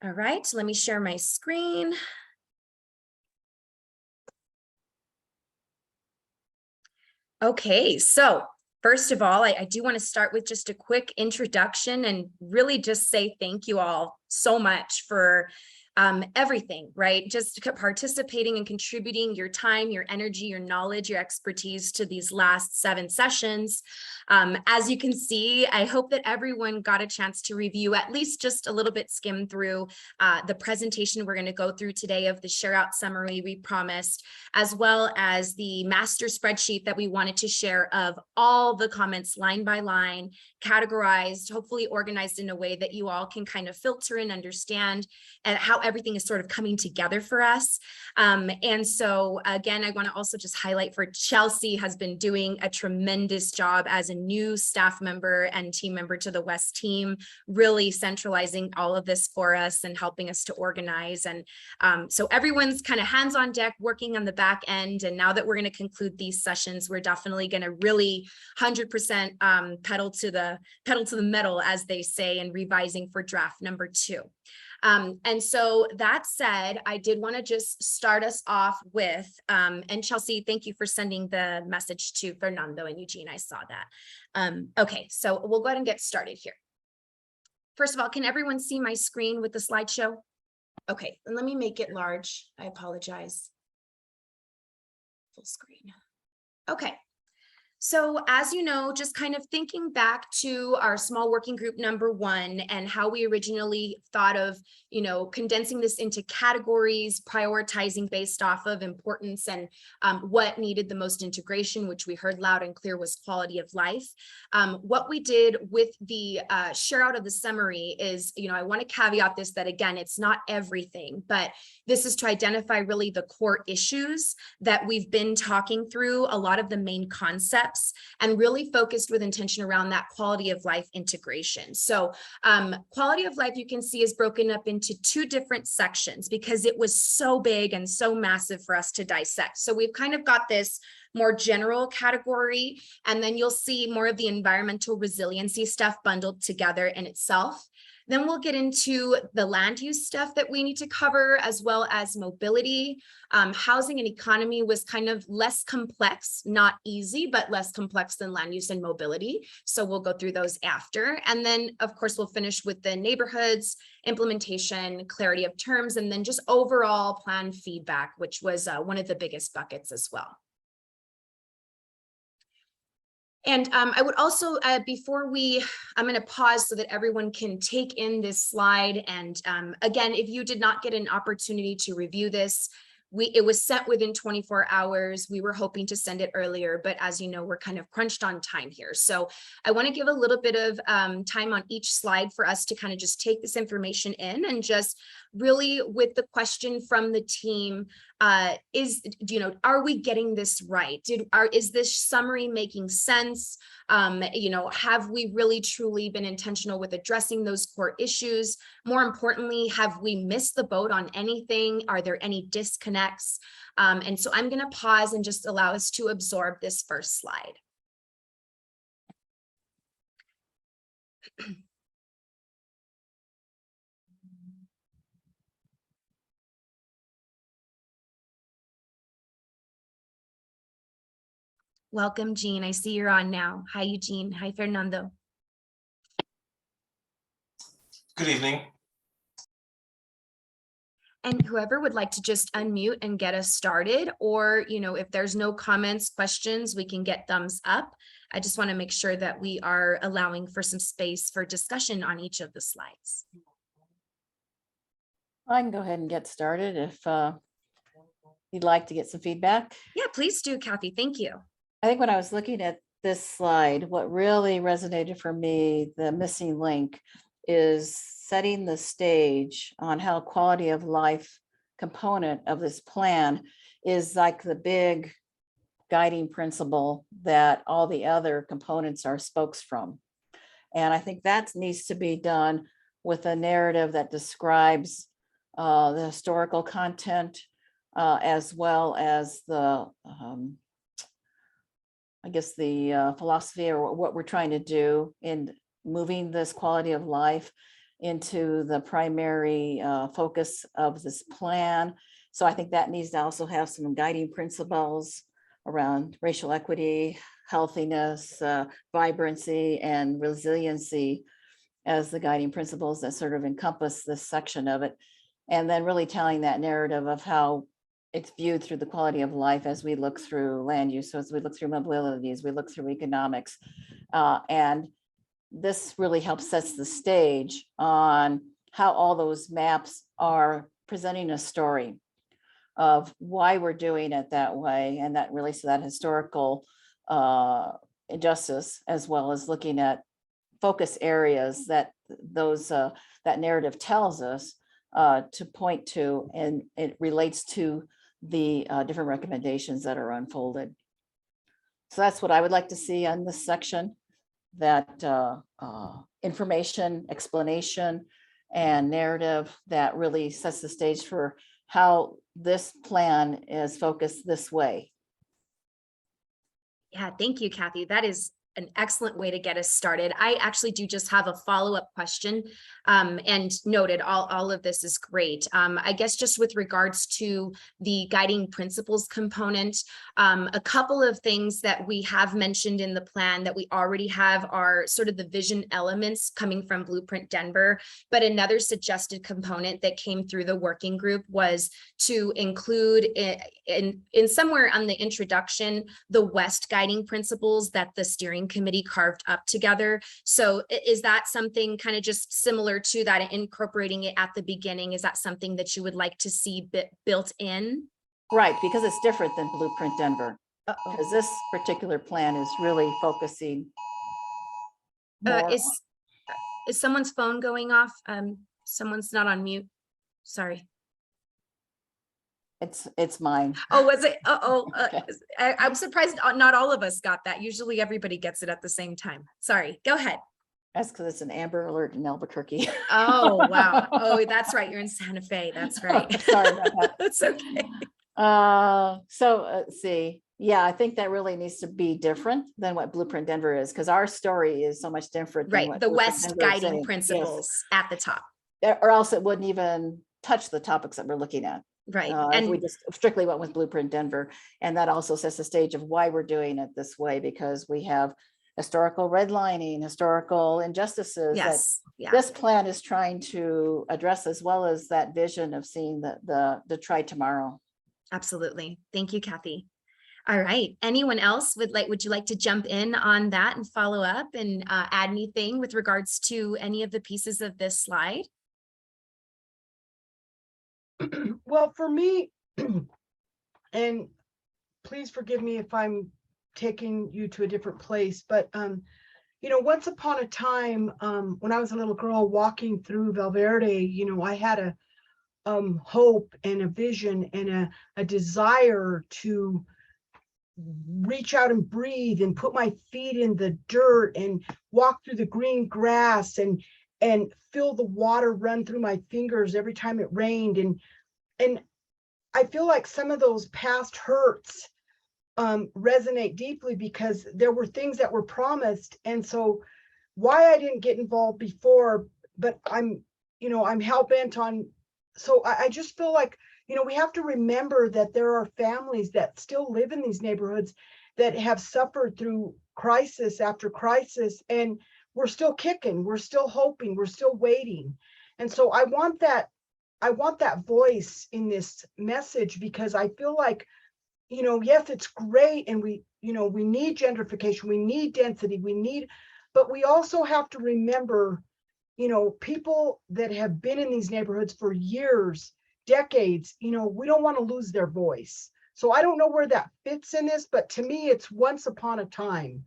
All right, let me share my screen. Okay, so first of all, I do want to start with just a quick introduction and really just say thank you all so much for everything, right? Just participating and contributing your time, your energy, your knowledge, your expertise to these last 7 sessions. As you can see, I hope that everyone got a chance to review, at least just a little bit, skim through the presentation we're going to go through today of the share out summary we promised, as well as the master spreadsheet that we wanted to share of all the comments line by line, categorized, hopefully organized in a way that you all can kind of filter and understand and how everything is sort of coming together for us. And so again, I want to also just highlight for Chelsea has been doing a tremendous job as a new staff member and team member to the West team, really centralizing all of this for us and helping us to organize. And so everyone's kind of hands on deck working on the back end. And now that we're going to conclude these sessions, we're definitely going to really 100% pedal to the metal, as they say, and revising for draft number 2. And so that said, I did want to just start us off with, and Chelsea, thank you for sending the message to Fernando and Eugene. I saw that. Okay, so we'll go ahead and get started here. First of all, can everyone see my screen with the slideshow? Okay, and let me make it large. I apologize. Full screen. Okay. So as you know, just kind of thinking back to our small working group number 1 and how we originally thought of, condensing this into categories, prioritizing based off of importance and what needed the most integration, which we heard loud and clear was quality of life. What we did with the share out of the summary is, I want to caveat this that again, it's not everything, but this is to identify really the core issues that we've been talking through, a lot of the main concepts, and really focused with intention around that quality of life integration. So quality of life, you can see, is broken up into 2 different sections because it was so big and so massive for us to dissect. So we've kind of got this more general category, and then you'll see more of the environmental resiliency stuff bundled together in itself. Then we'll get into the land use stuff that we need to cover, as well as mobility. Housing and economy was kind of less complex, not easy, but less complex than land use and mobility. So we'll go through those after. And then, of course, we'll finish with the neighborhoods, implementation, clarity of terms, and then just overall plan feedback, which was one of the biggest buckets as well. And I would also, I'm going to pause so that everyone can take in this slide. And again, if you did not get an opportunity to review this, it was sent within 24 hours. We were hoping to send it earlier, but as you know, we're kind of crunched on time here. So I want to give a little bit of time on each slide for us to kind of just take this information in and just really with the question from the team, are we getting this right? Is this summary making sense? Have we really truly been intentional with addressing those core issues? More importantly, have we missed the boat on anything? Are there any disconnects? And so I'm going to pause and just allow us to absorb this first slide. Welcome, Jean. I see you're on now. Hi, Eugene. Hi, Fernando. Good evening. And whoever would like to just unmute and get us started, or, if there's no comments, questions, we can get thumbs up. I just want to make sure that we are allowing for some space for discussion on each of the slides. I can go ahead and get started if you'd like to get some feedback. Yeah, please do, Kathy. Thank you. I think when I was looking at this slide, what really resonated for me, the missing link, is setting the stage on how quality of life component of this plan is like the big guiding principle that all the other components are spokes from. And I think that needs to be done with a narrative that describes the historical content, as well as the philosophy or what we're trying to do in moving this quality of life, into the primary focus of this plan. So I think that needs to also have some guiding principles around racial equity, healthiness, vibrancy, and resiliency as the guiding principles that sort of encompass this section of it. And then really telling that narrative of how it's viewed through the quality of life as we look through land use, so as we look through mobility, as we look through economics. And this really helps sets the stage on how all those maps are presenting a story of why we're doing it that way. And that relates to that historical injustice, as well as looking at focus areas that those that narrative tells us to point to, and it relates to the different recommendations that are unfolded. So that's what I would like to see on this section, that information, explanation, and narrative that really sets the stage for how this plan is focused this way. Yeah, thank you, Kathy. That is an excellent way to get us started. I actually do just have a follow-up question, and noted all of this is great. I guess just with regards to the guiding principles component, a couple of things that we have mentioned in the plan that we already have are sort of the vision elements coming from Blueprint Denver, but another suggested component that came through the working group was to include in somewhere on the introduction, the West guiding principles that the steering committee carved up together. So is that something kind of just similar to that, incorporating it at the beginning? Is that something that you would like to see built in? Right, because it's different than Blueprint Denver. Because this particular plan is really focusing more. Is someone's phone going off? Someone's not on mute. Sorry. It's mine. Oh, was it? Okay. I'm surprised not all of us got that. Usually everybody gets it at the same time. Sorry, go ahead. That's because it's an Amber Alert in Albuquerque. Oh, wow. Oh, that's right. You're in Santa Fe. That's right. Sorry about that. That's okay. Let's see. Yeah, I think that really needs to be different than what Blueprint Denver is, because our story is so much different than Right. what The Blueprint West Denver is guiding saying. principles at the top. Yes. Or else it wouldn't even touch the topics that we're looking at. Right. If we And just strictly went with Blueprint Denver. And that also sets the stage of why we're doing it this way, because we have historical redlining, historical injustices that yes, yeah, this plan is trying to address, as well as that vision of seeing the try tomorrow. absolutely. Thank you, Kathy. All right. Anyone else would you like to jump in on that and follow up and add anything with regards to any of the pieces of this slide? Well, for me, and please forgive me if I'm taking you to a different place, but once upon a time, when I was a little girl walking through Valverde, I had a hope and a vision and a desire to reach out and breathe and put my feet in the dirt and walk through the green grass and feel the water run through my fingers every time it rained. And I feel like some of those past hurts resonate deeply, because there were things that were promised. And so why I didn't get involved before, but I'm hell-bent on. So I just feel like, we have to remember that there are families that still live in these neighborhoods that have suffered through crisis after crisis, and we're still kicking, we're still hoping, we're still waiting. And so I want that voice in this message, because I feel like, yes, it's great. And we need gentrification, we need density, but we also have to remember, people that have been in these neighborhoods for years, decades, we don't want to lose their voice. So I don't know where that fits in this, but to me, it's once upon a time,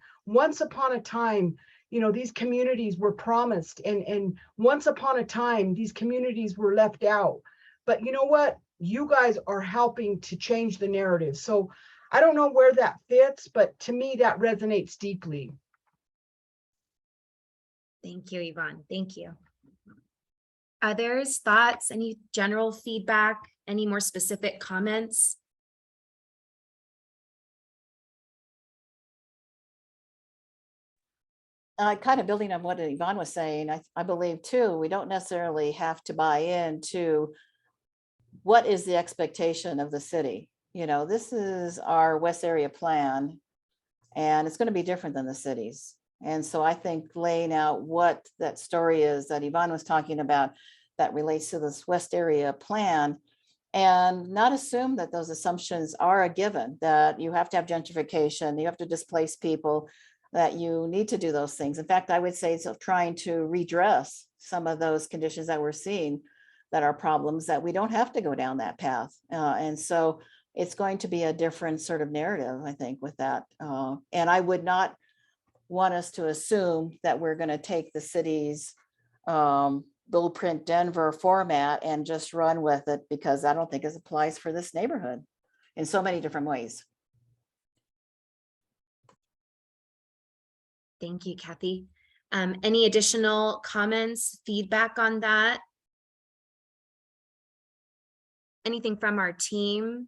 these communities were promised, and once upon a time, these communities were left out. But you know what? You guys are helping to change the narrative. So I don't know where that fits, but to me, that resonates deeply. Thank you, Yvonne. Thank you. Others, thoughts, any general feedback, any more specific comments? kind of building on what Yvonne was saying, I believe too, we don't necessarily have to buy into what is the expectation of the city. You know, this is our West Area plan, and it's going to be different than the cities. And so I think laying out what that story is that Yvonne was talking about that relates to this West Area plan, and not assume that those assumptions are a given, that you have to have gentrification, you have to displace people, that you need to do those things. In fact, I would say it's of trying to redress some of those conditions that we're seeing that are problems, that we don't have to go down that path. And so it's going to be a different sort of narrative, I think, with that. And I would not want us to assume that we're going to take the city's Blueprint Denver format and just run with it, because I don't think it applies for this neighborhood in so many different ways. Thank you, Kathy. Any additional comments, feedback on that? Anything from our team?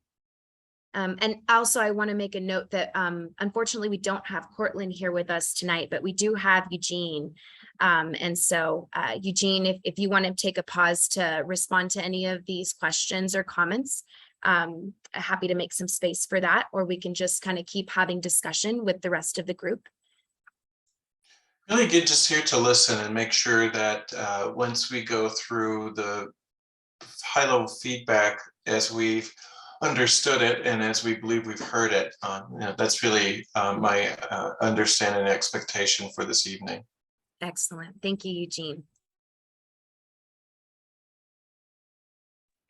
And also I want to make a note that unfortunately we don't have Cortland here with us tonight, but we do have Eugene. And so Eugene, if you want to take a pause to respond to any of these questions or comments, happy to make some space for that, or we can just kind of keep having discussion with the rest of the group. Really good just here to listen and make sure that once we go through the high-level feedback as we've understood it and as we believe we've heard it, that's really my understanding and expectation for this evening. Excellent. Thank you, Eugene.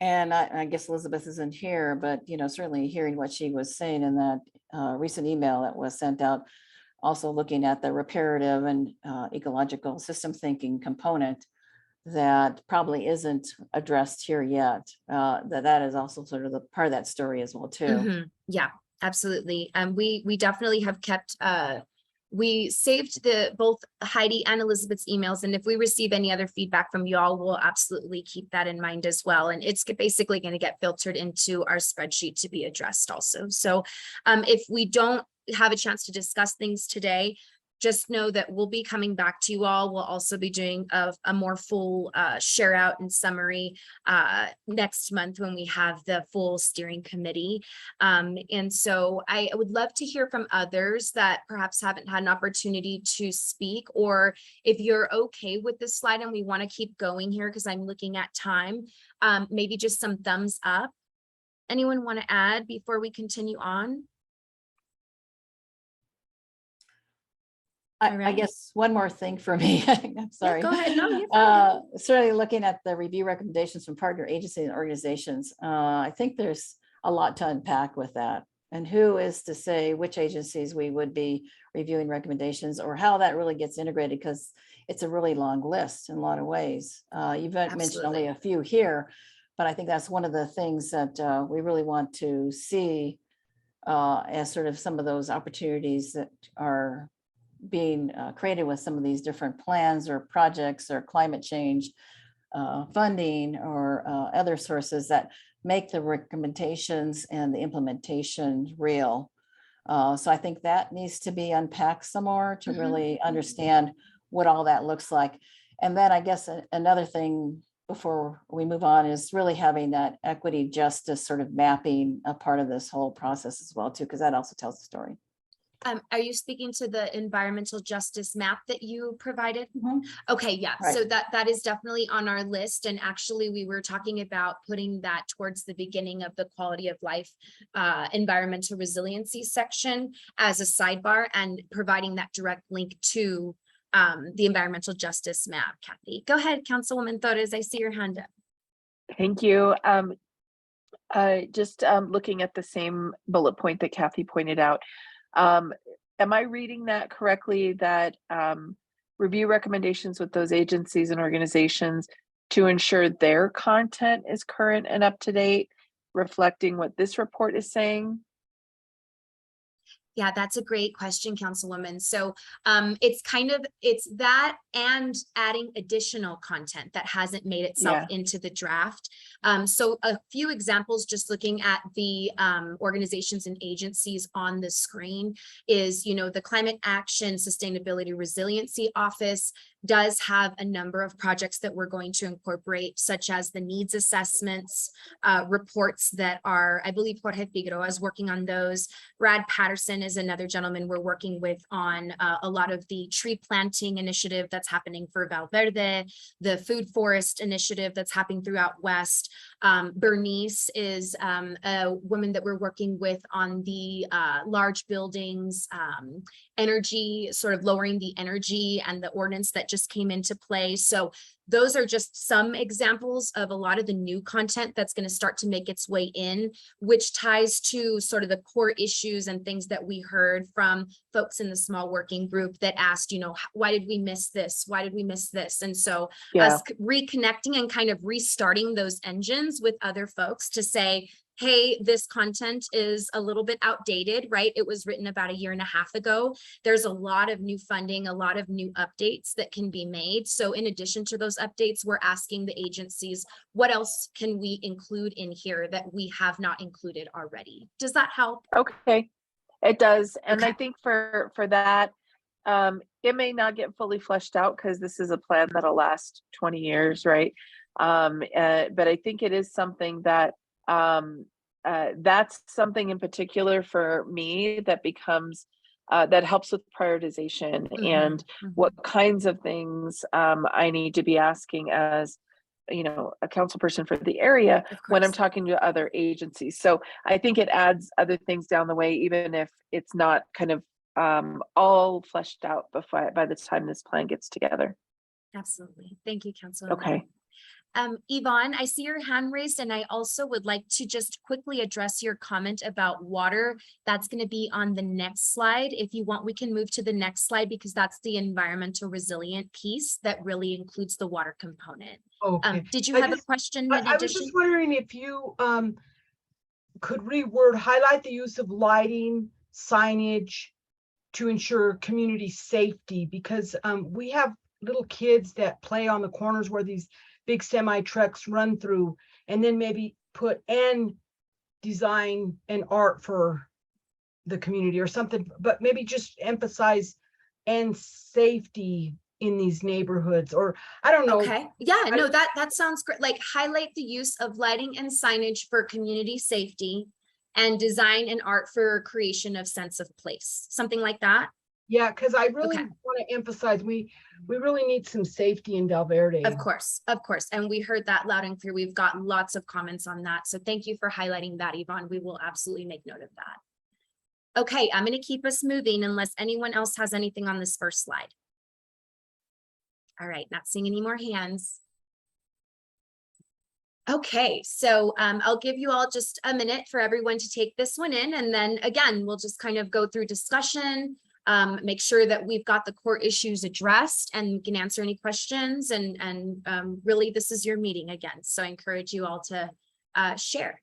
And I guess Elizabeth isn't here, but certainly hearing what she was saying in that recent email that was sent out, also looking at the reparative and ecological system thinking component that probably isn't addressed here yet. That is also sort of the part of that story as well too. Yeah, absolutely. We definitely have kept we saved both Heidi and Elizabeth's emails, and if we receive any other feedback from you all, we'll absolutely keep that in mind as well. And it's basically going to get filtered into our spreadsheet to be addressed also. So if we don't have a chance to discuss things today, just know that we'll be coming back to you all. We'll also be doing a more full share out and summary next month when we have the full steering committee. And so I would love to hear from others that perhaps haven't had an opportunity to speak, or if you're okay with this slide and we want to keep going here because I'm looking at time, maybe just some thumbs up. Anyone want to add before we continue on? I guess one more thing for me. I'm sorry. Yeah, go ahead. No, you're fine. Certainly looking at the review recommendations from partner agencies and organizations, I think there's a lot to unpack with that. And who is to say which agencies we would be reviewing recommendations, or how that really gets integrated, because it's a really long list in a lot of ways. You've mentioned only a few here, but I think that's one of the things that we really want to see as sort of some of those opportunities that are being created with some of these different plans or projects or climate change funding or other sources that make the recommendations and the implementation real. So I think that needs to be unpacked some more to really understand what all that looks like. And then I guess another thing before we move on is really having that equity justice sort of mapping a part of this whole process as well too, because that also tells the story. Are you speaking to the environmental justice map that you provided? Okay, yeah, Right. so that is definitely on our list. And actually we were talking about putting that towards the beginning of the quality of life environmental resiliency section as a sidebar, and providing that direct link to the environmental justice map. Kathy, go ahead, Councilwoman Torres, I see your hand up. Thank you. Just looking at the same bullet point that Kathy pointed out. Am I reading that correctly, that review recommendations with those agencies and organizations to ensure their content is current and up to date, reflecting what this report is saying? Yeah, that's a great question, Councilwoman. So it's that and adding additional content that hasn't made itself Yeah. into the draft. So a few examples, just looking at the organizations and agencies on the screen is, the Climate Action Sustainability Resiliency Office does have a number of projects that we're going to incorporate, such as the needs assessments, reports that are, I believe Jorge Figueroa is working on those. Brad Patterson is another gentleman we're working with on a lot of the tree planting initiative that's happening for Valverde, the food forest initiative that's happening throughout West. Bernice is a woman that we're working with on the large buildings, energy, sort of lowering the energy and the ordinance that just came into play. So those are just some examples of a lot of the new content that's going to start to make its way in, which ties to sort of the core issues and things that we heard from folks in the small working group that asked, why did we miss this? Why did we miss this? And so us reconnecting and kind of restarting those engines with other folks to say, hey, this content is a little bit outdated, right? It was written about 1.5 years ago. There's a lot of new funding, a lot of new updates that can be made. So in addition to those updates, we're asking the agencies, what else can we include in here that we have not included already? Does that help? Okay, it does. And Okay. I think for that, it may not get fully fleshed out because this is a plan that'll last 20 years, right? But I think it is something that that's something in particular for me that becomes that helps with prioritization and what kinds of things I need to be asking as a council person for the area when I'm talking to other agencies. So I think it adds other things down the way, even if it's not kind of all fleshed out by the time this plan gets together. Absolutely. Thank you, Councilwoman. Okay. Yvonne, I see your hand raised, and I also would like to just quickly address your comment about water. That's going to be on the next slide. If you want, we can move to the next slide because that's the environmental resilient piece that really includes the water component. Okay. Did you have a question in addition? I was just wondering if you could highlight the use of lighting, signage to ensure community safety, because we have little kids that play on the corners where these big semi trucks run through, and then maybe put and design and art for the community or something, but maybe just emphasize and safety in these neighborhoods, or I don't know. Okay. Yeah, no, that sounds great. Like highlight the use of lighting and signage for community safety and design and art for creation of sense of place. Something like that. Yeah, because I really want to emphasize we really need some safety in Valverde. Of course. And we heard that loud and clear. We've got lots of comments on that. So thank you for highlighting that, Yvonne. We will absolutely make note of that. Okay, I'm going to keep us moving unless anyone else has anything on this first slide. All right, not seeing any more hands. Okay, so I'll give you all just a minute for everyone to take this one in. And then again, we'll just kind of go through discussion, make sure that we've got the core issues addressed and can answer any questions. And really, this is your meeting again. So I encourage you all to share.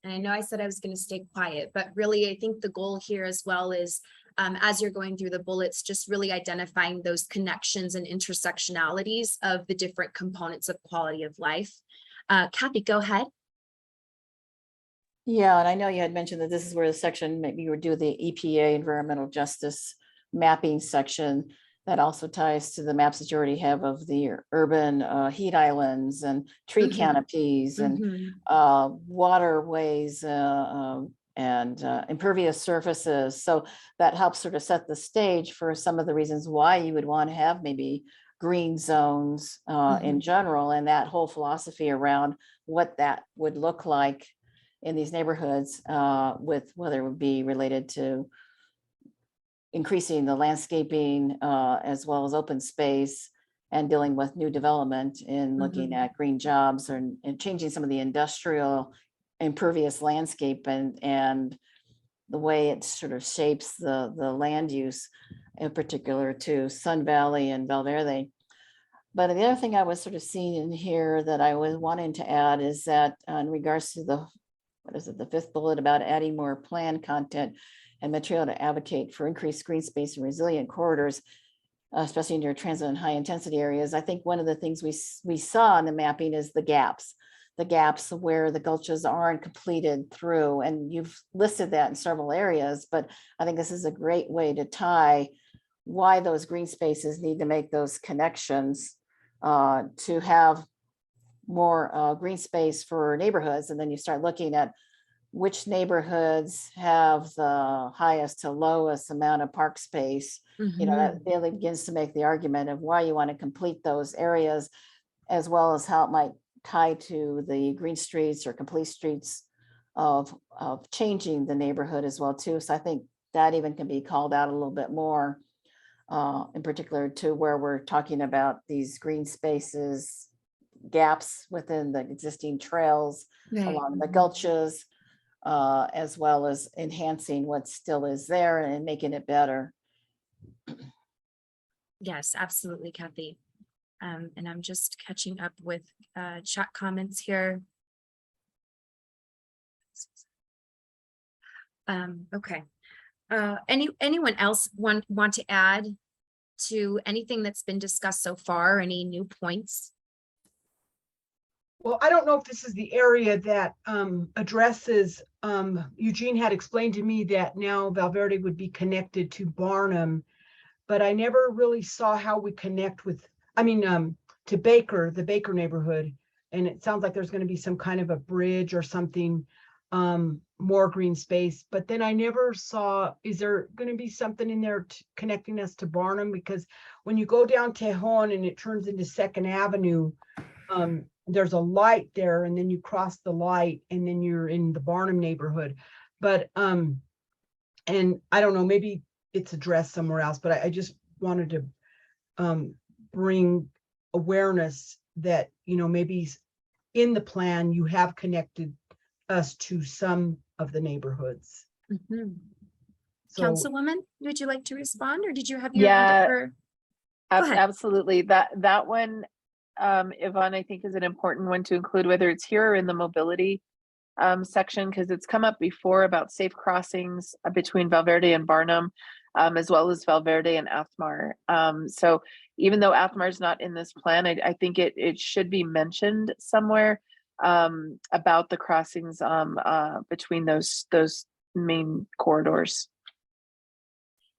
And I know I said I was going to stay quiet, but really, I think the goal here as well is as you're going through the bullets, just really identifying those connections and intersectionalities of the different components of quality of life. Kathy, go ahead. Yeah, and I know you had mentioned that this is where the section, maybe you would do the EPA environmental justice mapping section that also ties to the maps that you already have of the urban heat islands and tree canopies and waterways and impervious surfaces. So that helps sort of set the stage for some of the reasons why you would want to have maybe green zones in general, and that whole philosophy around what that would look like in these neighborhoods, with whether it would be related to increasing the landscaping as well as open space and dealing with new development in looking at green jobs and changing some of the industrial impervious landscape and the way it sort of shapes the land use, in particular to Sun Valley and Valverde. But the other thing I was sort of seeing in here that I was wanting to add is that in regards to the, what is it, the fifth bullet about adding more plan content and material to advocate for increased green space and resilient corridors, especially near transit and high intensity areas. I think one of the things we saw in the mapping is the gaps where the gulches aren't completed through, and you've listed that in several areas, but I think this is a great way to tie why those green spaces need to make those connections to have more green space for neighborhoods. And then you start looking at which neighborhoods have the highest to lowest amount of park space. You know, that really begins to make the argument of why you want to complete those areas, as well as how it might tie to the green streets or complete streets of changing the neighborhood as well too. So I think that even can be called out a little bit more, in particular to where we're talking about these green spaces, gaps within the existing trails along the gulches, as well as enhancing what still is there and making it better. Yes, absolutely, Kathy. And I'm just catching up with chat comments here. Okay. Anyone else want to add to anything that's been discussed so far? Any new points? Well, I don't know if this is the area that addresses, Eugene had explained to me that now Valverde would be connected to Barnum, but I never really saw how we connect with, to Baker, the Baker neighborhood. And it sounds like there's going to be some kind of a bridge or something, more green space. But then I never saw, is there going to be something in there connecting us to Barnum? Because when you go down Tejon and it turns into 2nd Avenue, there's a light there, and then you cross the light and then you're in the Barnum neighborhood. But, and I don't know, maybe it's addressed somewhere else, but I just wanted to bring awareness that, you know, maybe in the plan you have connected us to some of the neighborhoods. So, Councilwoman, would you like to respond, or did you have your hand Yeah, up for? Go ahead. absolutely. That one, Yvonne, I think is an important one to include, whether it's here or in the mobility section, because it's come up before about safe crossings between Valverde and Barnum, as well as Valverde and Athmar. So even though Athmar is not in this plan, I think it should be mentioned somewhere about the crossings between those main corridors.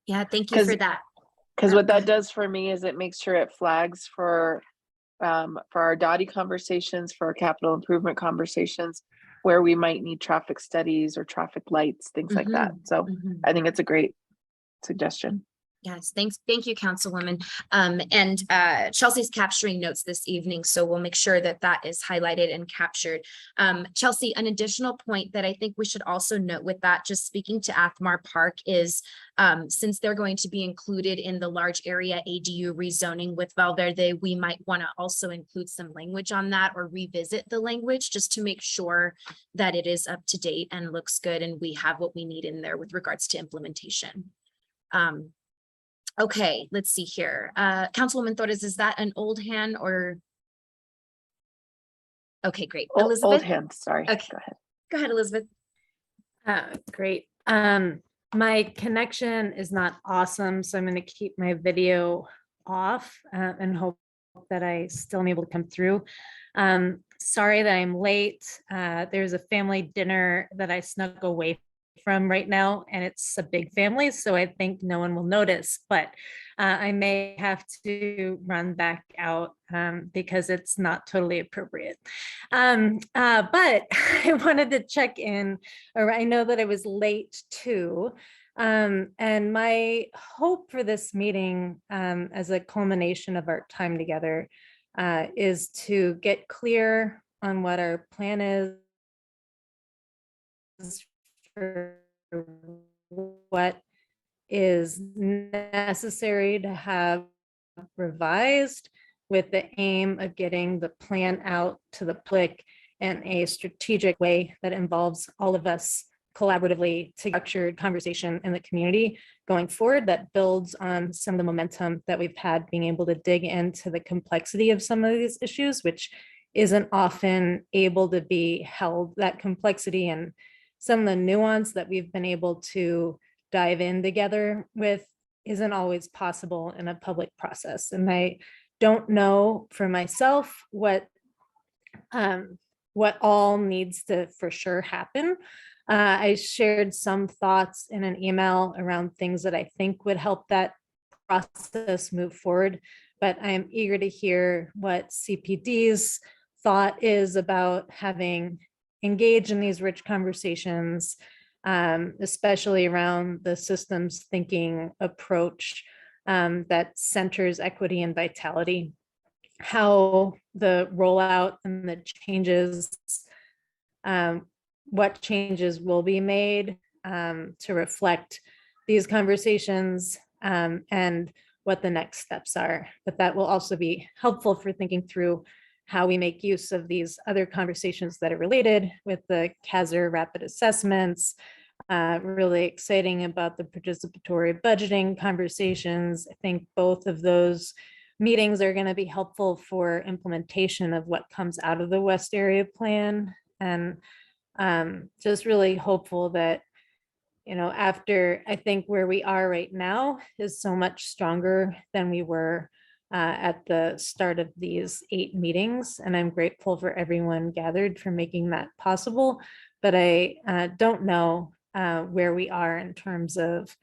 Yeah, thank you for that. Because what that does for me is it makes sure it flags for our DOTI conversations, for our capital improvement conversations, where we might need traffic studies or traffic lights, things like that. So I think it's a great suggestion. Yes, thanks. Thank you, Councilwoman. And Chelsea's capturing notes this evening, so we'll make sure that that is highlighted and captured. Chelsea, an additional point that I think we should also note with that, just speaking to Athmar Park, is since they're going to be included in the large area ADU rezoning with Valverde, we might want to also include some language on that or revisit the language just to make sure that it is up to date and looks good and we have what we need in there with regards to implementation. Okay, let's see here. Councilwoman Torres, is that an old hand or? Okay, great. Elizabeth? Old hand, sorry. Okay. Go ahead, Elizabeth. Great. My connection is not awesome, so I'm going to keep my video off and hope that I still am able to come through. Sorry that I'm late. There's a family dinner that I snuck away from right now, and it's a big family, so I think no one will notice, but I may have to run back out because it's not totally appropriate. But I wanted to check in, or I know that I was late too, and my hope for this meeting as a culmination of our time together is to get clear on what our plan is for what is necessary to have revised, with the aim of getting the plan out to the public in a strategic way that involves all of us collaboratively to structured conversation in the community going forward that builds on some of the momentum that we've had, being able to dig into the complexity of some of these issues, which isn't often able to be held, that complexity and some of the nuance that we've been able to dive in together with isn't always possible in a public process. And I don't know for myself what all needs to for sure happen. I shared some thoughts in an email around things that I think would help that process move forward, but I am eager to hear what CPD's thought is about having engaged in these rich conversations, especially around the systems thinking approach that centers equity and vitality, how the rollout and the changes, what changes will be made to reflect these conversations, and what the next steps are. But that will also be helpful for thinking through how we make use of these other conversations that are related with the CASR rapid assessments. Really exciting about the participatory budgeting conversations. I think both of those meetings are going to be helpful for implementation of what comes out of the West Area Plan. And just really hopeful that, after, I think where we are right now is so much stronger than we were at the start of these 8 meetings. And I'm grateful for everyone gathered for making that possible. But I don't know where we are in terms of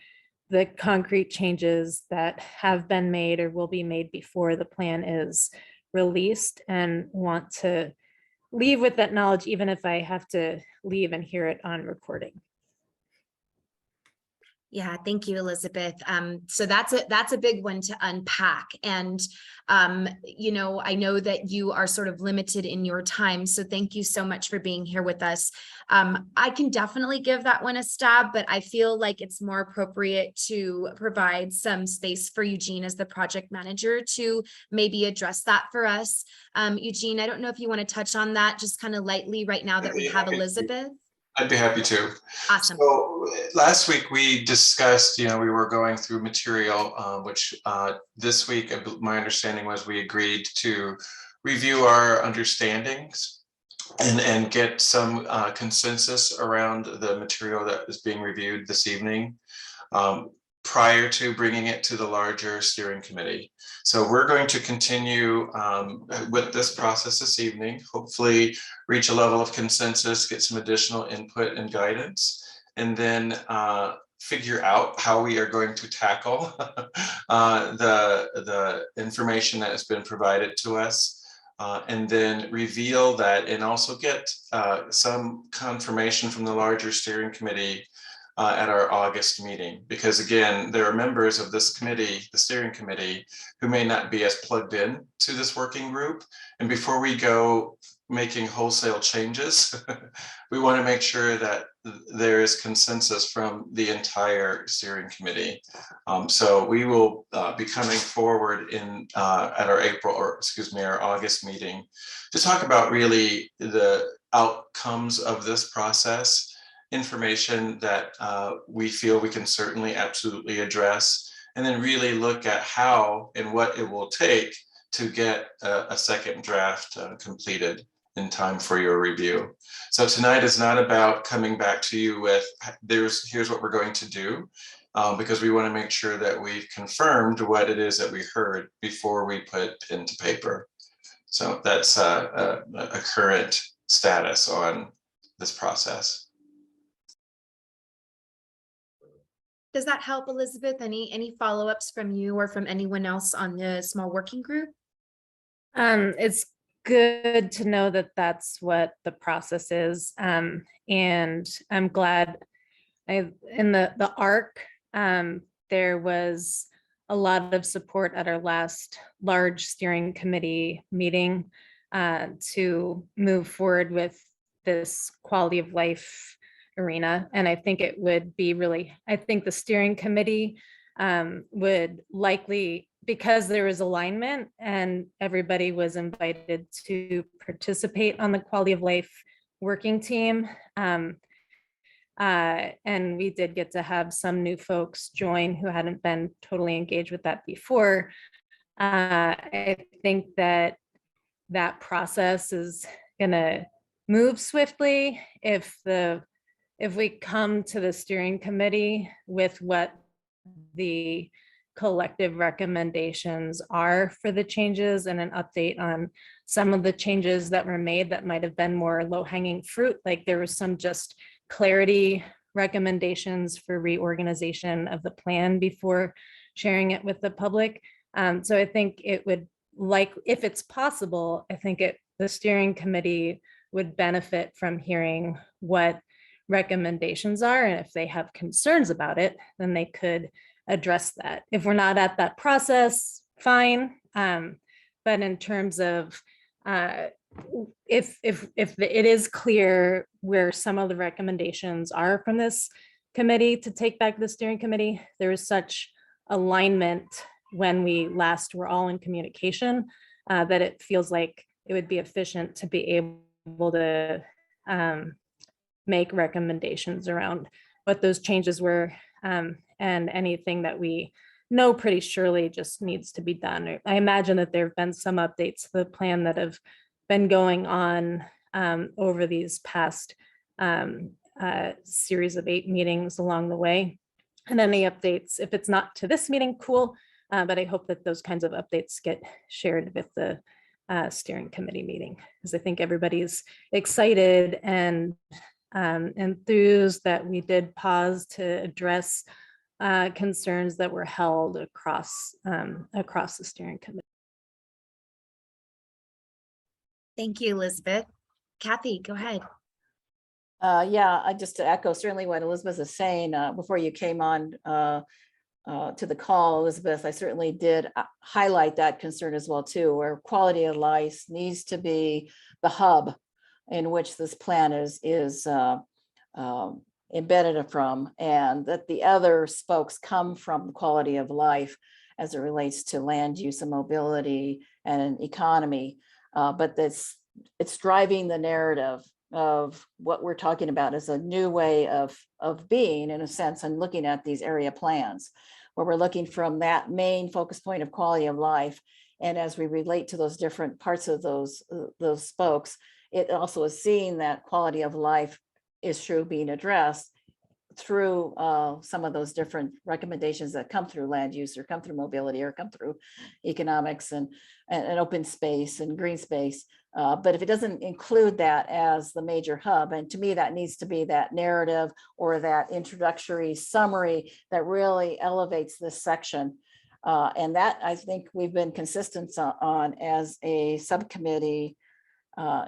the concrete changes that have been made or will be made before the plan is released, and want to leave with that knowledge, even if I have to leave and hear it on recording. Yeah, thank you, Elizabeth. So that's a big one to unpack. And I know that you are sort of limited in your time. So thank you so much for being here with us. I can definitely give that one a stab, but I feel like it's more appropriate to provide some space for Eugene as the project manager to maybe address that for us. Eugene, I don't know if you want to touch on that just kind of lightly right now that we have Elizabeth. I'd be happy to. Awesome. So last week we discussed, we were going through material, which this week, my understanding was we agreed to review our understandings and get some consensus around the material that is being reviewed this evening, prior to bringing it to the larger steering committee. So we're going to continue with this process this evening, hopefully reach a level of consensus, get some additional input and guidance, and then figure out how we are going to tackle the information that has been provided to us, and then reveal that, and also get some confirmation from the larger steering committee at our August meeting, because again, there are members of this committee, the steering committee, who may not be as plugged in to this working group. And before we go making wholesale changes, we want to make sure that there is consensus from the entire steering committee. So we will be coming forward at our August meeting to talk about really the outcomes of this process, information that we feel we can certainly absolutely address, and then really look at how and what it will take to get a second draft completed in time for your review. So tonight is not about coming back to you with here's what we're going to do, because we want to make sure that we've confirmed what it is that we heard before we put pen to paper. So that's a current status on this process. Does that help, Elizabeth? Any follow-ups from you or from anyone else on the small working group? It's good to know that that's what the process is. And I'm glad in the ARC, there was a lot of support at our last large steering committee meeting to move forward with this quality of life arena. And I think it would be I think the steering committee would likely, because there was alignment and everybody was invited to participate on the quality of life working team, And we did get to have some new folks join who hadn't been totally engaged with that before. I think that process is gonna move swiftly if we come to the steering committee with what the collective recommendations are for the changes and an update on some of the changes that were made that might have been more low-hanging fruit. Like there was some just clarity recommendations for reorganization of the plan before sharing it with the public. So I think it would, like, if it's possible, I think the steering committee would benefit from hearing what recommendations are, and if they have concerns about it, then they could address that. If we're not at that process, fine. But in terms of if it is clear where some of the recommendations are from this committee to take back to the steering committee, there is such alignment when we last were all in communication that it feels like it would be efficient to be able to make recommendations around what those changes were, and anything that we know pretty surely just needs to be done. I imagine that there have been some updates to the plan that have been going on over these past series of 8 meetings along the way. And any updates, if it's not to this meeting, cool. But I hope that those kinds of updates get shared with the steering committee meeting, because I think everybody's excited and enthused that we did pause to address concerns that were held across the steering committee. Thank you, Elizabeth. Kathy, go ahead. Yeah, I just to echo certainly what Elizabeth is saying before you came on to the call, Elizabeth, I certainly did highlight that concern as well too, where quality of life needs to be the hub in which this plan is embedded from, and that the other spokes come from quality of life as it relates to land use and mobility and economy. But it's driving the narrative of what we're talking about as a new way of being, in a sense, and looking at these area plans, where we're looking from that main focus point of quality of life. And as we relate to those different parts of those spokes, it also is seeing that quality of life is true being addressed through some of those different recommendations that come through land use or come through mobility or come through economics and open space and green space. But if it doesn't include that as the major hub, and to me that needs to be that narrative or that introductory summary that really elevates this section. And that I think we've been consistent on as a subcommittee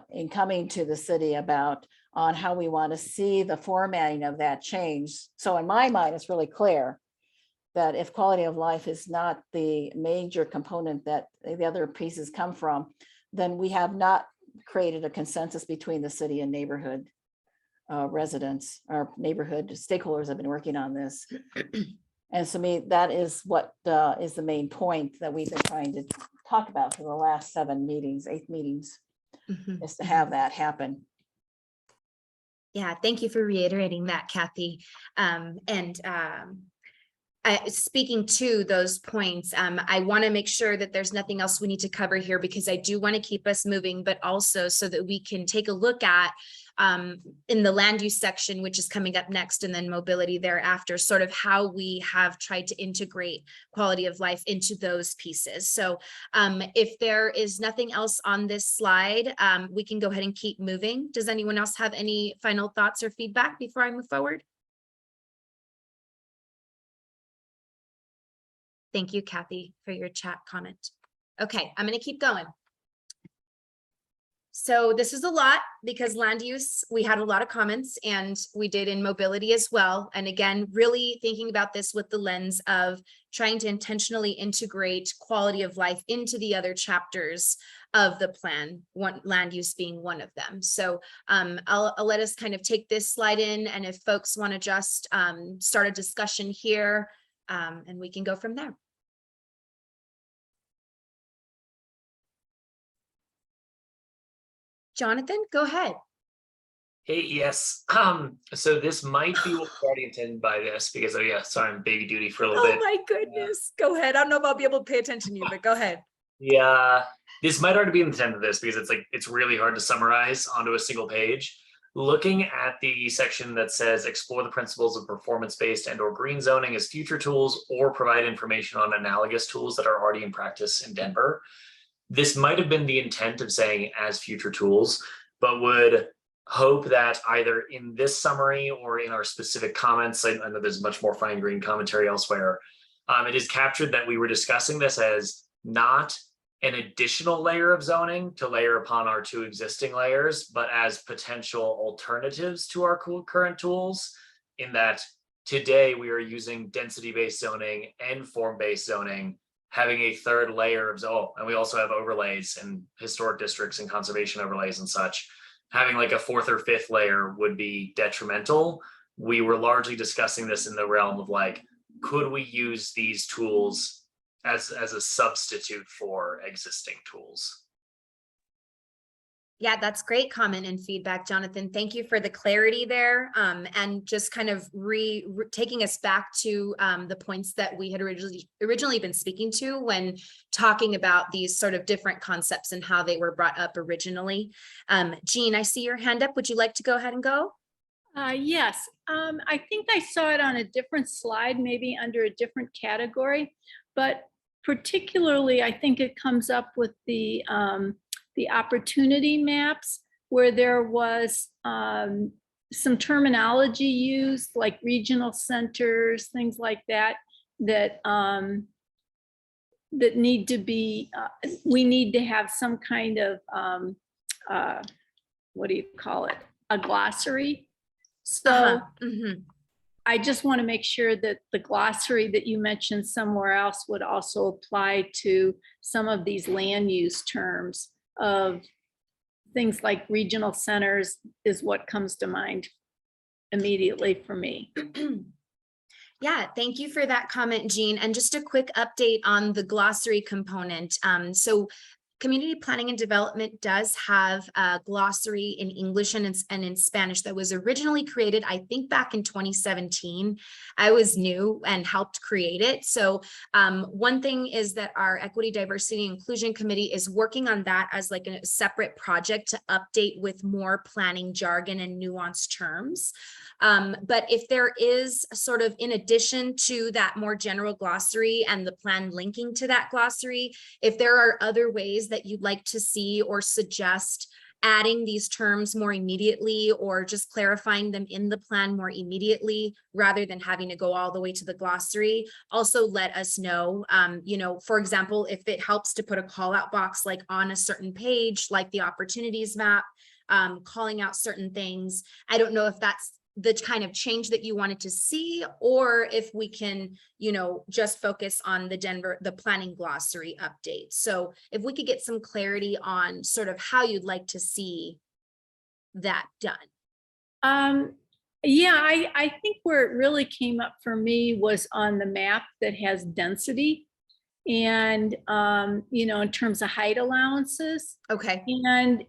in coming to the city about on how we want to see the formatting of that change. So in my mind, it's really clear that if quality of life is not the major component that the other pieces come from, then we have not created a consensus between the city and neighborhood residents. Our neighborhood stakeholders have been working on this. And so me, that is what is the main point that we've been trying to talk about for the last 8 meetings, is to have that happen. Yeah, thank you for reiterating that, Kathy. Speaking to those points, I want to make sure that there's nothing else we need to cover here, because I do want to keep us moving, but also so that we can take a look at in the land use section, which is coming up next, and then mobility thereafter, sort of how we have tried to integrate quality of life into those pieces. So if there is nothing else on this slide, we can go ahead and keep moving. Does anyone else have any final thoughts or feedback before I move forward? Thank you, Kathy, for your chat comment. Okay, I'm going to keep going. So this is a lot, because land use, we had a lot of comments, and we did in mobility as well. And again, really thinking about this with the lens of trying to intentionally integrate quality of life into the other chapters of the plan, land use being one of them. So I'll let us kind of take this slide in, and if folks want to just start a discussion here, and we can go from there. Jonathan, go ahead. Hey, yes. So this might be what we already intended by this because, oh yeah, sorry, I'm baby duty for a little Oh bit. my goodness. Go ahead. I don't know if I'll be able to pay attention to you, but go ahead. Yeah, this might already be the intent of this because it's really hard to summarize onto a single page. Looking at the section that says explore the principles of performance-based and or green zoning as future tools or provide information on analogous tools that are already in practice in Denver. This might have been the intent of saying as future tools, but would hope that either in this summary or in our specific comments, I know there's much more fine grained commentary elsewhere, it is captured that we were discussing this as not an additional layer of zoning to layer upon our two existing layers, but as potential alternatives to our current tools, in that today we are using density-based zoning and form-based zoning, having a third layer of, and we also have overlays and historic districts and conservation overlays and such. Having like a fourth or fifth layer would be detrimental. We were largely discussing this in the realm of like, could we use these tools as a substitute for existing tools? Yeah, that's great comment and feedback, Jonathan. Thank you for the clarity there, and just kind of taking us back to the points that we had originally been speaking to when talking about these sort of different concepts and how they were brought up originally. Jean, I see your hand up. Would you like to go ahead and go? Yes, I think I saw it on a different slide, maybe under a different category, but particularly I think it comes up with the opportunity maps where there was some terminology used like regional centers, things like that, that need to be, we need to have some kind of, what do you call it? A glossary. So I just want to make sure that the glossary that you mentioned somewhere else would also apply to some of these land use terms of things like regional centers is what comes to mind immediately for me. Yeah, thank you for that comment, Jean. And just a quick update on the glossary component. So Community Planning and Development does have a glossary in English and in Spanish that was originally created, I think, back in 2017. I was new and helped create it. So one thing is that our Equity, Diversity, and Inclusion Committee is working on that as like a separate project to update with more planning jargon and nuanced terms. But if there is sort of, in addition to that more general glossary and the plan linking to that glossary, if there are other ways that you'd like to see or suggest adding these terms more immediately or just clarifying them in the plan more immediately rather than having to go all the way to the glossary, also let us know. You know, for example, if it helps to put a call out box like on a certain page, like the opportunities map, calling out certain things. I don't know if that's the kind of change that you wanted to see, or if we can, you know, just focus on the planning glossary update. So if we could get some clarity on sort of how you'd like to see that done. Yeah, I think where it really came up for me was on the map that has density and, you know, in terms of height allowances. Okay. And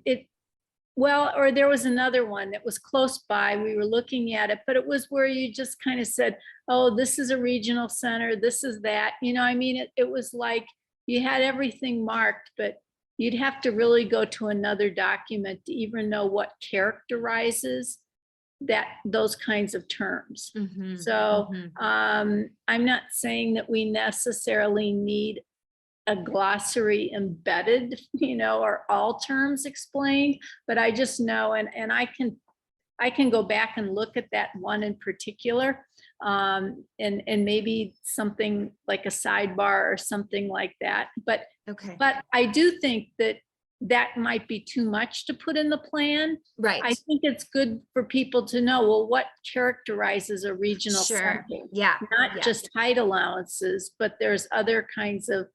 or there was another one that was close by. We were looking at it, but it was where you just kind of said, oh, this is a regional center, this is that. You know, I mean, it was like you had everything marked, but you'd have to really go to another document to even know what characterizes those kinds of terms. So I'm not saying that we necessarily need a glossary embedded, you know, or all terms explained, but I just know, and I can go back and look at that one in particular, and maybe something like a sidebar or something like that. But I do think that might be too much to put in the plan. Right. I think it's good for people to know, well, what characterizes a regional center? Yeah. Not just height allowances, but there's other kinds of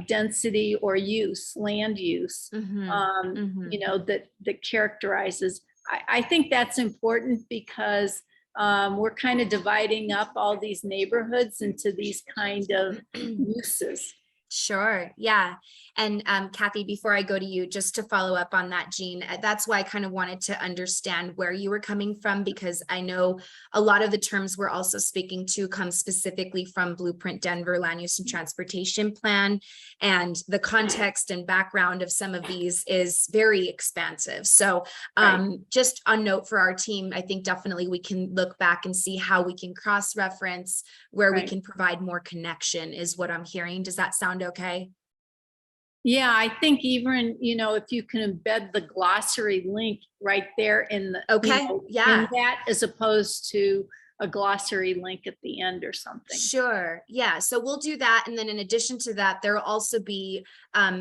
density or use, land use, you know, that characterizes. I think that's important because we're kind of dividing up all these neighborhoods into these kind of uses. Sure. Yeah. And Kathy, before I go to you, just to follow up on that, Jean, that's why I kind of wanted to understand where you were coming from, because I know a lot of the terms we're also speaking to come specifically from Blueprint Denver Land Use and Transportation Plan. And the context and background of some of these is very expansive. So just a note for our team, I think definitely we can look back and see how we can cross-reference, where we Right. can provide more connection is what I'm hearing. Does that sound okay? Yeah, I think even, if you can embed the glossary link right there in the. Okay, yeah. In that, as opposed to a glossary link at the end or something. Sure. Yeah. So we'll do that. And then in addition to that, there will also be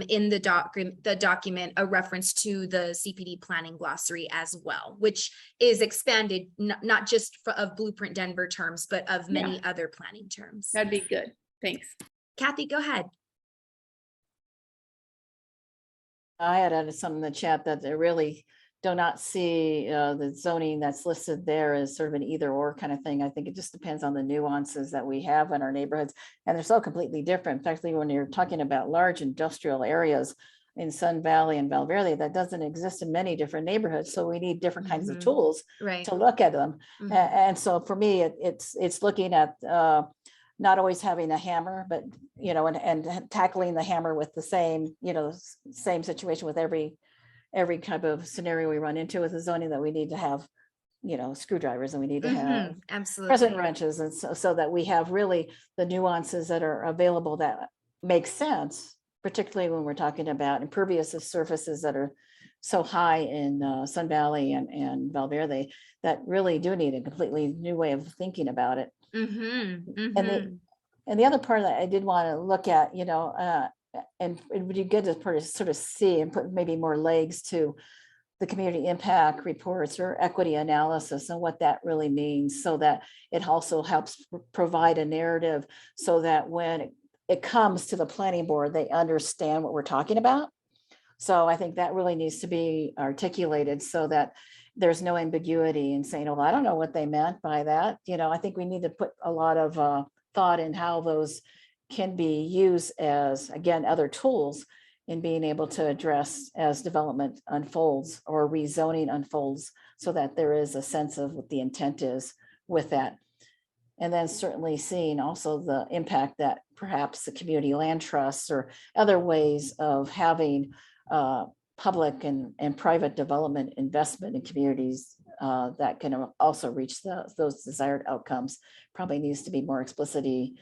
in the document a reference to the CPD planning glossary as well, which is expanded not just of Blueprint Denver terms, but of many other planning terms. That'd be good. Thanks. Kathy, go ahead. I had added some in the chat that they really do not see the zoning that's listed there as sort of an either or kind of thing. I think it just depends on the nuances that we have in our neighborhoods, and they're so completely different. In fact, when you're talking about large industrial areas in Sun Valley and Valverde, that doesn't exist in many different neighborhoods. So we need different kinds of tools Right. to look at them. Mhm. And so for me, it's looking at not always having a hammer, but, and tackling the hammer with the same, same situation with every type of scenario we run into with the zoning, that we need to have, screwdrivers, and we need to have Absolutely. crescent wrenches, and so that we have really the nuances that are available that make sense, particularly when we're talking about impervious surfaces that are so high in Sun Valley and Valverde, that really do need a completely new way of thinking about it. And the other part that I did want to look at, and it would be good to sort of see and put maybe more legs to the community impact reports or equity analysis and what that really means, so that it also helps provide a narrative, so that when it comes to the planning board, they understand what we're talking about. So I think that really needs to be articulated, so that there's no ambiguity in saying, oh, I don't know what they meant by that. I think we need to put a lot of thought in how those can be used as, again, other tools in being able to address as development unfolds or rezoning unfolds, so that there is a sense of what the intent is with that. And then certainly seeing also the impact that perhaps the community land trusts or other ways of having public and private development investment in communities that can also reach those desired outcomes probably needs to be more explicitly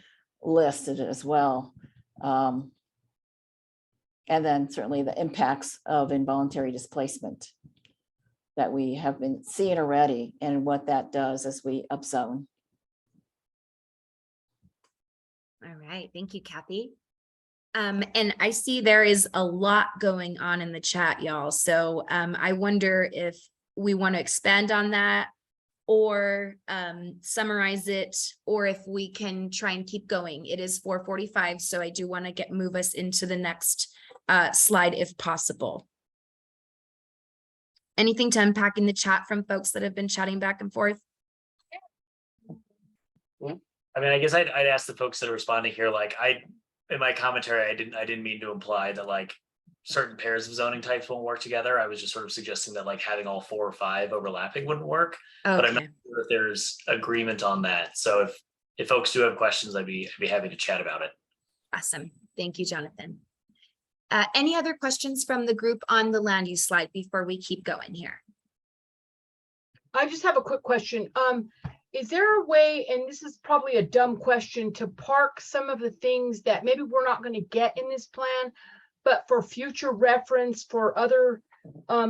listed as well. And then certainly the impacts of involuntary displacement that we have been seeing already, and what that does as we upzone. All right. Thank you, Kathy. And I see there is a lot going on in the chat, y'all. So I wonder if we want to expand on that, or summarize it, or if we can try and keep going. It is 4:45, so I do want to move us into the next slide if possible. Anything to unpack in the chat from folks that have been chatting back and forth? I mean, I guess I'd ask the folks that are responding here, like in my commentary, I didn't mean to imply that like certain pairs of zoning types won't work together. I was just sort of suggesting that like having all 4 or 5 overlapping wouldn't work. Okay. But I'm not sure if there's agreement on that. So if folks do have questions, I'd be happy to chat about it. Awesome. Thank you, Jonathan. Any other questions from the group on the land use slide before we keep going here? I just have a quick question. Is there a way, and this is probably a dumb question, to park some of the things that maybe we're not going to get in this plan, but for future reference for other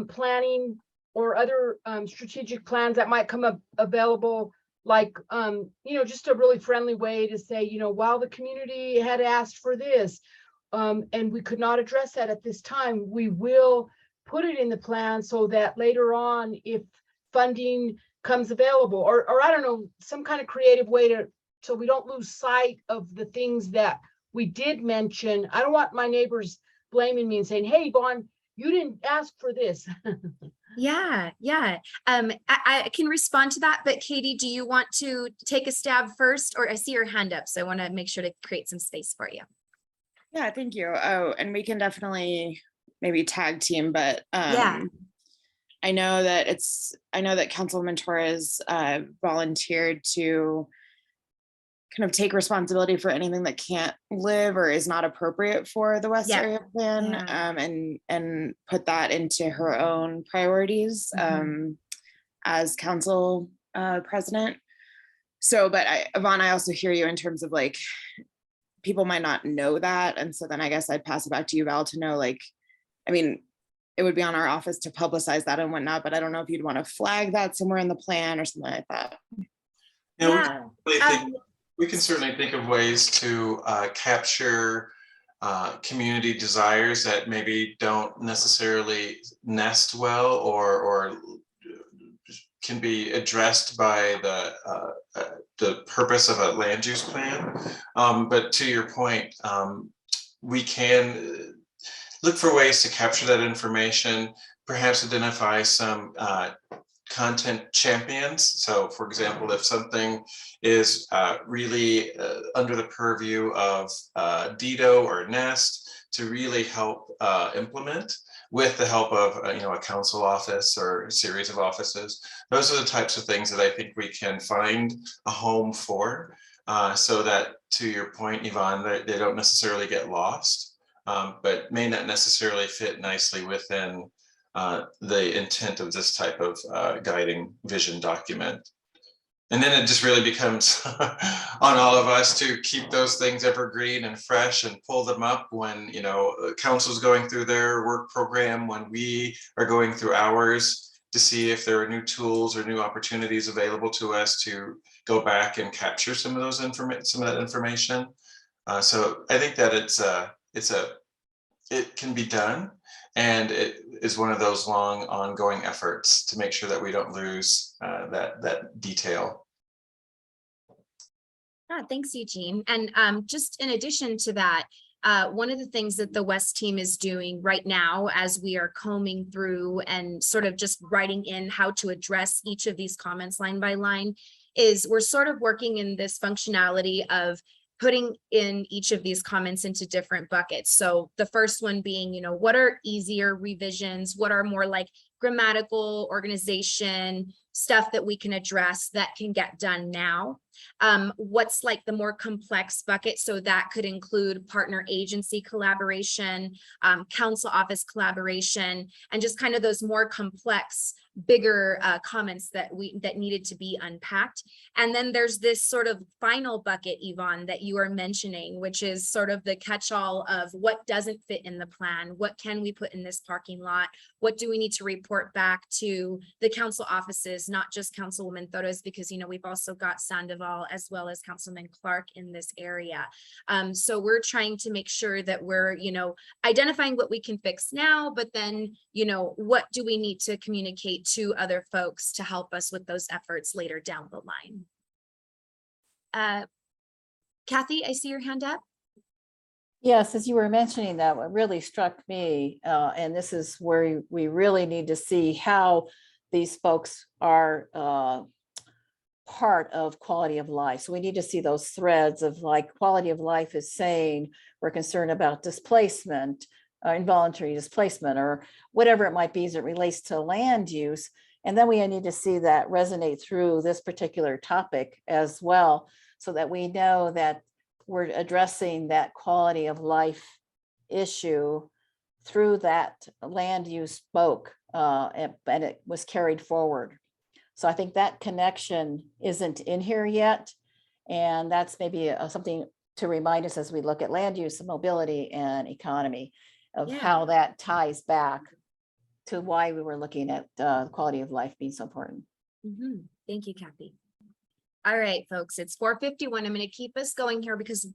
planning or other strategic plans that might come up available, like, just a really friendly way to say, while the community had asked for this, and we could not address that at this time, we will put it in the plan so that later on, if funding comes available, or I don't know, some kind of creative way so we don't lose sight of the things that we did mention. I don't want my neighbors blaming me and saying, hey, Vaughn, you didn't ask for this. Yeah. I can respond to that, but Katie, do you want to take a stab first? Or I see your hand up, so I want to make sure to create some space for you. Yeah, thank you. Oh, and we can definitely maybe tag team, but Yeah. I know that Councilwoman Torres volunteered to kind of take responsibility for anything that can't live or is not appropriate for the West Yeah. Area Plan, Yeah. and put that into her own priorities as council president. So, but Yvonne, I also hear you in terms of like, people might not know that. And so then I guess I'd pass it back to you, Val, to know, like, I mean, it would be on our office to publicize that and whatnot, but I don't know if you'd want to flag that somewhere in the plan or something like that. Yeah, Yeah. we can certainly think of ways to capture community desires that maybe don't necessarily nest well or can be addressed by the purpose of a land use plan. But to your point, we can look for ways to capture that information, perhaps identify some content champions. So for example, if something is really under the purview of Dido or Nest to really help implement with the help of a council office or a series of offices, those are the types of things that I think we can find a home for, so that, to your point, Yvonne, they don't necessarily get lost, but may not necessarily fit nicely within the intent of this type of guiding vision document. And then it just really becomes on all of us to keep those things evergreen and fresh and pull them up when, council's going through their work program, when we are going through ours, to see if there are new tools or new opportunities available to us to go back and capture some of that information. So I think that it can be done, and it is one of those long ongoing efforts to make sure that we don't lose that detail. Thanks, Eugene. And just in addition to that, one of the things that the West team is doing right now, as we are combing through and sort of just writing in how to address each of these comments line by line, is we're sort of working in this functionality of putting in each of these comments into different buckets. So the first one being, what are easier revisions? What are more like grammatical, organization, stuff that we can address that can get done now? What's like the more complex bucket? So that could include partner agency collaboration, council office collaboration, and just kind of those more complex, bigger comments that needed to be unpacked. And then there's this sort of final bucket, Yvonne, that you are mentioning, which is sort of the catch-all of what doesn't fit in the plan. What can we put in this parking lot? What do we need to report back to the council offices, not just Councilwoman Torres, because, we've also got Sandoval as well as Councilman Clark in this area. So we're trying to make sure that we're, identifying what we can fix now, but then, what do we need to communicate to other folks to help us with those efforts later down the line. Kathy, I see your hand up. Yes, as you were mentioning that, what really struck me, and this is where we really need to see how these folks are part of quality of life. So we need to see those threads of like quality of life is saying we're concerned about displacement, involuntary displacement, or whatever it might be as it relates to land use. And then we need to see that resonate through this particular topic as well, so that we know that we're addressing that quality of life issue through that land use spoke, and it was carried forward. So I think that connection isn't in here yet. And that's maybe something to remind us as we look at land use and mobility and economy of how that ties back to why we were looking at quality of life being so important. Thank you, Kathy. All right, folks, it's 4:51. I'm going to keep us going here because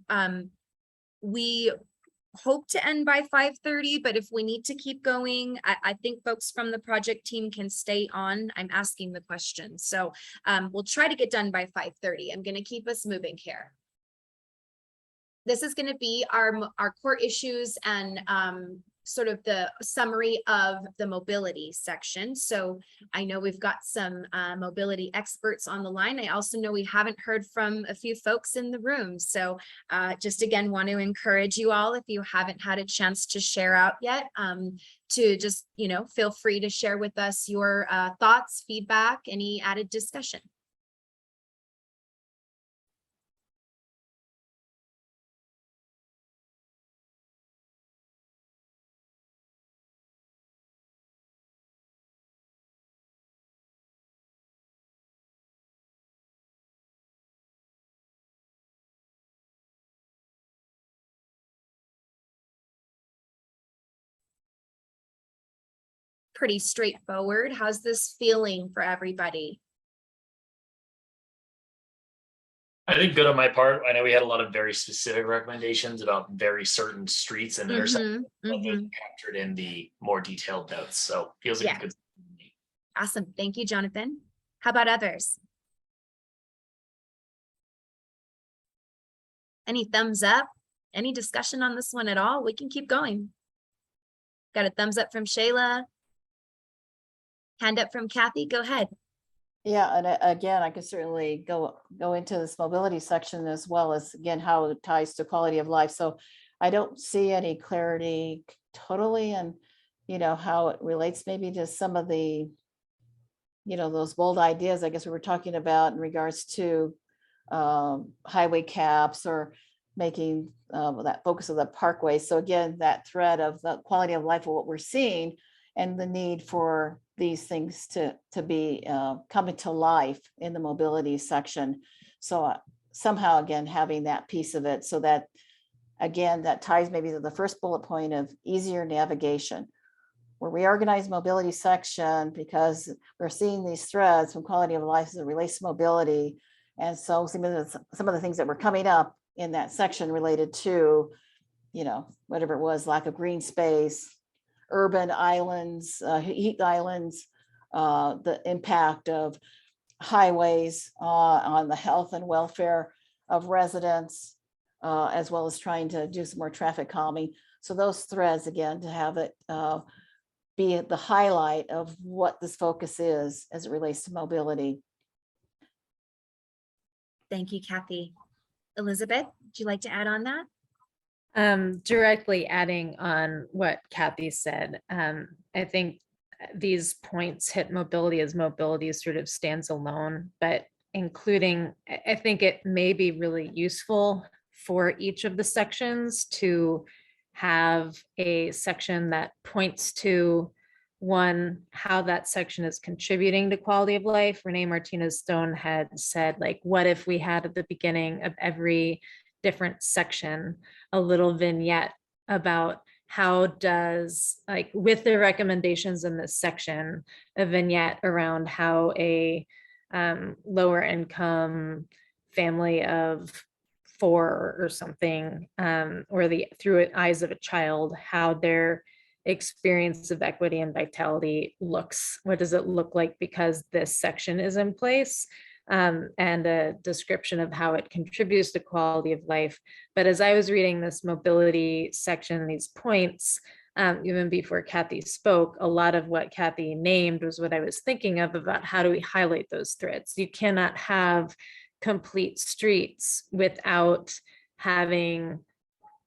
we hope to end by 5:30, but if we need to keep going, I think folks from the project team can stay on. I'm asking the question. So we'll try to get done by 5:30. I'm going to keep us moving here. This is going to be our core issues and sort of the summary of the mobility section. So I know we've got some mobility experts on the line. I also know we haven't heard from a few folks in the room. So just again, want to encourage you all, if you haven't had a chance to share out yet, to just, feel free to share with us your thoughts, feedback, any added discussion. Pretty straightforward. How's this feeling for everybody? I think good on my part. I know we had a lot of very specific recommendations about very certain streets and intersections, but those are captured in the more detailed notes. So feels like a good. Awesome. Thank you, Jonathan. How about others? Any thumbs up? Any discussion on this one at all? We can keep going. Got a thumbs up from Shayla. Hand up from Kathy. Go ahead. Yeah, and again, I could certainly go into this mobility section as well as, again, how it ties to quality of life. So I don't see any clarity totally, and how it relates maybe to some of the those bold ideas I guess we were talking about in regards to highway caps, or making that focus of the parkway. So again, that thread of the quality of life of what we're seeing, and the need for these things to be coming to life in the mobility section. So somehow, again, having that piece of it, so that, again, that ties maybe to the first bullet point of easier navigation. We're reorganized mobility section because we're seeing these threads from quality of life as it relates to mobility. And so some of the things that were coming up in that section related to, whatever it was, lack of green space, urban islands, heat islands, the impact of highways on the health and welfare of residents, as well as trying to do some more traffic calming. So those threads, again, to have it be the highlight of what this focus is as it relates to mobility. Thank you, Kathy. Elizabeth, would you like to add on that? Directly adding on what Kathy said, I think these points hit mobility as mobility sort of stands alone, but including, I think it may be really useful for each of the sections to have a section that points to, one, how that section is contributing to quality of life. Renee Martinez Stone had said, like, what if we had at the beginning of every different section a little vignette about how does, like, with the recommendations in this section, a vignette around how a lower income family of 4 or something, or through eyes of a child, how their experience of equity and vitality looks. What does it look like because this section is in place? And a description of how it contributes to quality of life. But as I was reading this mobility section, these points, even before Kathy spoke, a lot of what Kathy named was what I was thinking of about how do we highlight those threads. You cannot have complete streets without having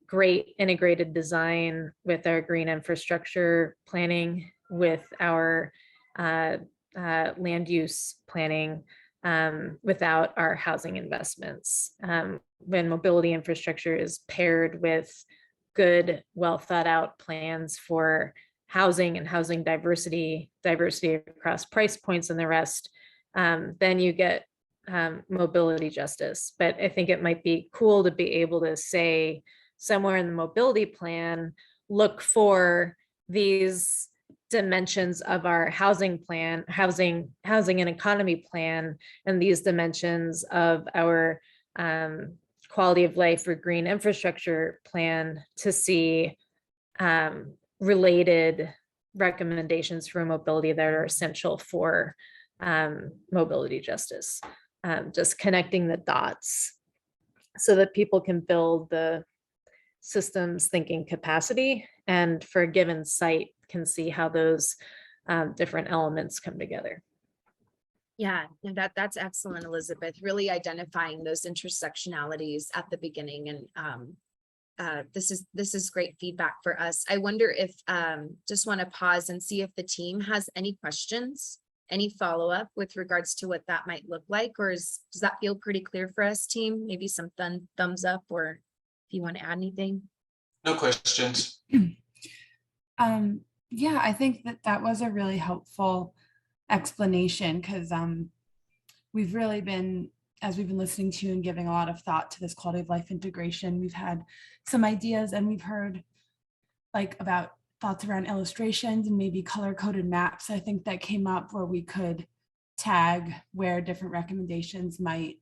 great integrated design with our green infrastructure planning, with our land use planning, without our housing investments. When mobility infrastructure is paired with good, well thought out plans for housing and housing diversity across price points and the rest, then you get mobility justice. But I think it might be cool to be able to say somewhere in the mobility plan, look for these dimensions of our housing plan, housing and economy plan, and these dimensions of our quality of life or green infrastructure plan, to see related recommendations for mobility that are essential for mobility justice. Just connecting the dots so that people can build the systems thinking capacity and for a given site can see how those different elements come together. Yeah, no, that's excellent, Elizabeth. Really identifying those intersectionalities at the beginning, and this is great feedback for us. I wonder if just want to pause and see if the team has any questions, any follow-up with regards to what that might look like, or does that feel pretty clear for us, team? Maybe some thumbs up, or if you want to add anything. No questions. Yeah, I think that was a really helpful explanation, because we've really been, as we've been listening to and giving a lot of thought to this quality of life integration, we've had some ideas, and we've heard like about thoughts around illustrations and maybe color coded maps. I think that came up where we could tag where different recommendations might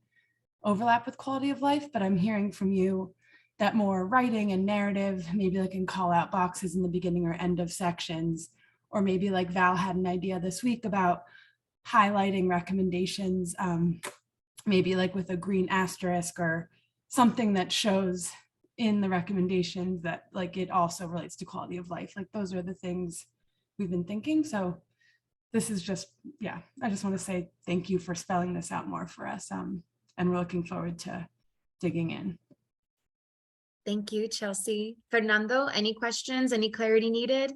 overlap with quality of life, but I'm hearing from you that more writing and narrative, maybe like in call out boxes in the beginning or end of sections, or maybe like Val had an idea this week about highlighting recommendations, maybe like with a green asterisk or something that shows in the recommendations that like it also relates to quality of life. Like those are the things we've been thinking. So this is just, yeah, I just want to say thank you for spelling this out more for us. And we're looking forward to digging in. Thank you, Chelsea. Fernando, any questions, any clarity needed?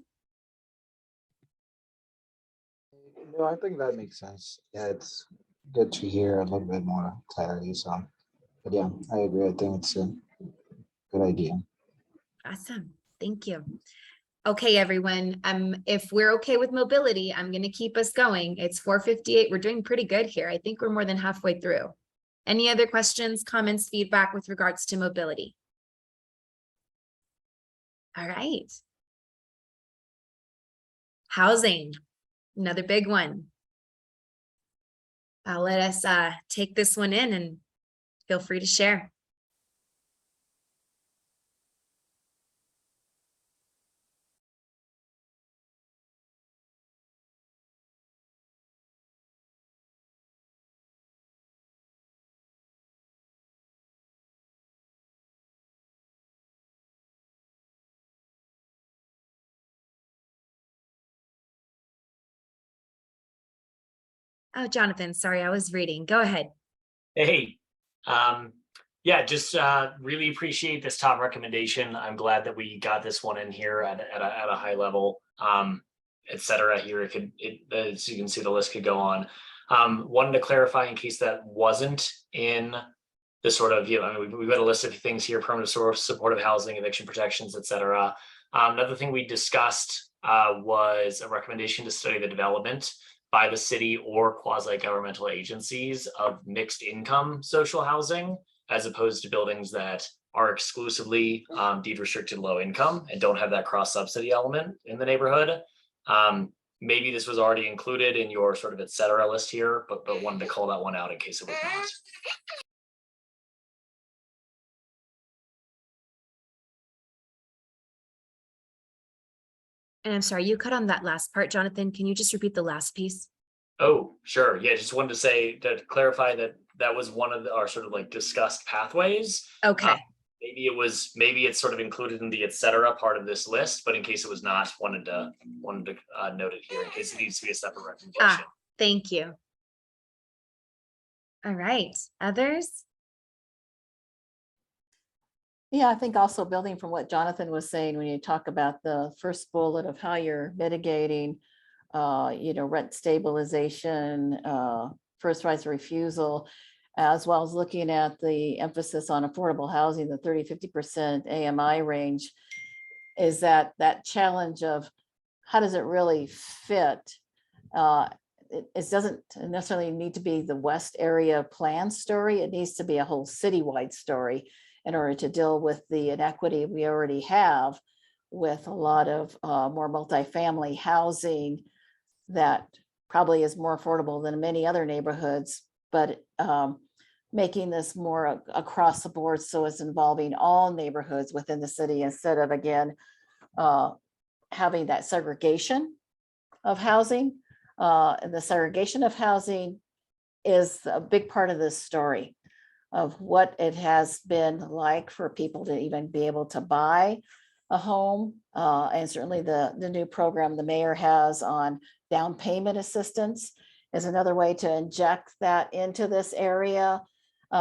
No, I think that makes sense. Yeah, it's good to hear a little bit more clarity. So, but yeah, I agree. I think it's a good idea. Awesome. Thank you. Okay, everyone. If we're okay with mobility, I'm going to keep us going. It's 4:58. We're doing pretty good here. I think we're more than halfway through. Any other questions, comments, feedback with regards to mobility? All right. Housing, another big one. Let us take this one in and feel free to share. Oh, Jonathan, sorry, I was reading. Go ahead. Hey, yeah, just really appreciate this top recommendation. I'm glad that we got this one in here at a high level, et cetera. Here, as you can see, the list could go on. Wanted to clarify in case that wasn't in the sort of, I mean, we've got a list of things here: permanent source, supportive housing, eviction protections, et cetera. Another thing we discussed was a recommendation to study the development by the city or quasi-governmental agencies of mixed income social housing, as opposed to buildings that are exclusively deed restricted low income and don't have that cross subsidy element in the neighborhood. Maybe this was already included in your sort of et cetera list here, but wanted to call that one out in case it was not. And I'm sorry, you cut on that last part, Jonathan. Can you just repeat the last piece? Oh, sure. Yeah, just wanted to say, to clarify that that was one of our sort of like discussed pathways. Okay. Maybe it's sort of included in the et cetera part of this list, but in case it was not, wanted to note it here in case it needs to be a separate recommendation. Thank you. All right, others? Yeah, I think also building from what Jonathan was saying, when you talk about the first bullet of how you're mitigating, rent stabilization, first rights of refusal, as well as looking at the emphasis on affordable housing, the 30–50% AMI range, is that challenge of how does it really fit? It doesn't necessarily need to be the West area plan story. It needs to be a whole citywide story in order to deal with the inequity we already have with a lot of more multifamily housing that probably is more affordable than many other neighborhoods, but making this more across the board so it's involving all neighborhoods within the city instead of, again, having that segregation of housing. And the segregation of housing is a big part of this story of what it has been like for people to even be able to buy a home. And certainly the new program the mayor has on down payment assistance is another way to inject that into this area,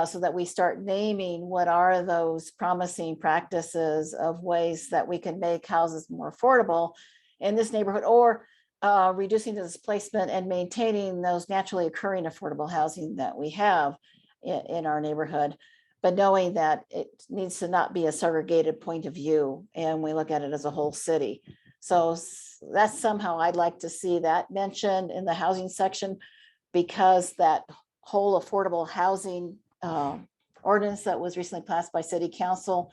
so that we start naming what are those promising practices of ways that we can make houses more affordable in this neighborhood, or reducing the displacement and maintaining those naturally occurring affordable housing that we have in our neighborhood, but knowing that it needs to not be a segregated point of view and we look at it as a whole city. So that's somehow I'd like to see that mentioned in the housing section, because that whole affordable housing ordinance that was recently passed by city council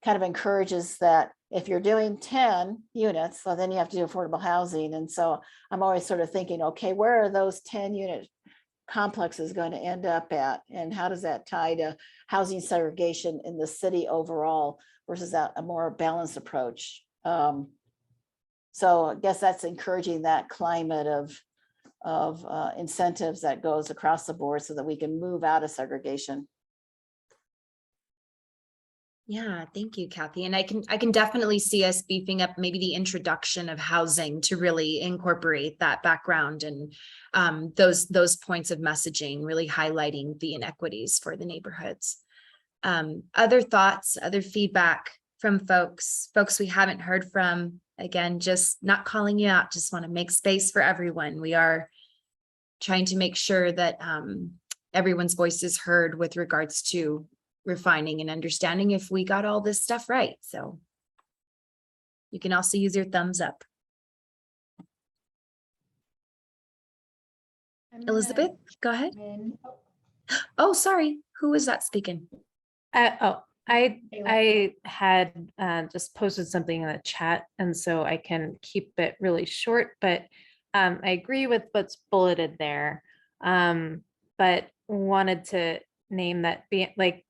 kind of encourages that if you're doing 10 units, so then you have to do affordable housing. And so I'm always sort of thinking, okay, where are those 10 unit complexes going to end up at? And how does that tie to housing segregation in the city overall versus a more balanced approach? So I guess that's encouraging that climate of incentives that goes across the board so that we can move out of segregation. Yeah, thank you, Kathy. And I can definitely see us beefing up maybe the introduction of housing to really incorporate that background and those points of messaging, really highlighting the inequities for the neighborhoods. Other thoughts, other feedback from folks we haven't heard from. Again, just not calling you out, just want to make space for everyone. We are trying to make sure that everyone's voice is heard with regards to refining and understanding if we got all this stuff right. So you can also use your thumbs up. Elizabeth, go ahead. Oh, sorry. Who was that speaking? I had just posted something in the chat, and so I can keep it really short, but I agree with what's bulleted there. But wanted to name that like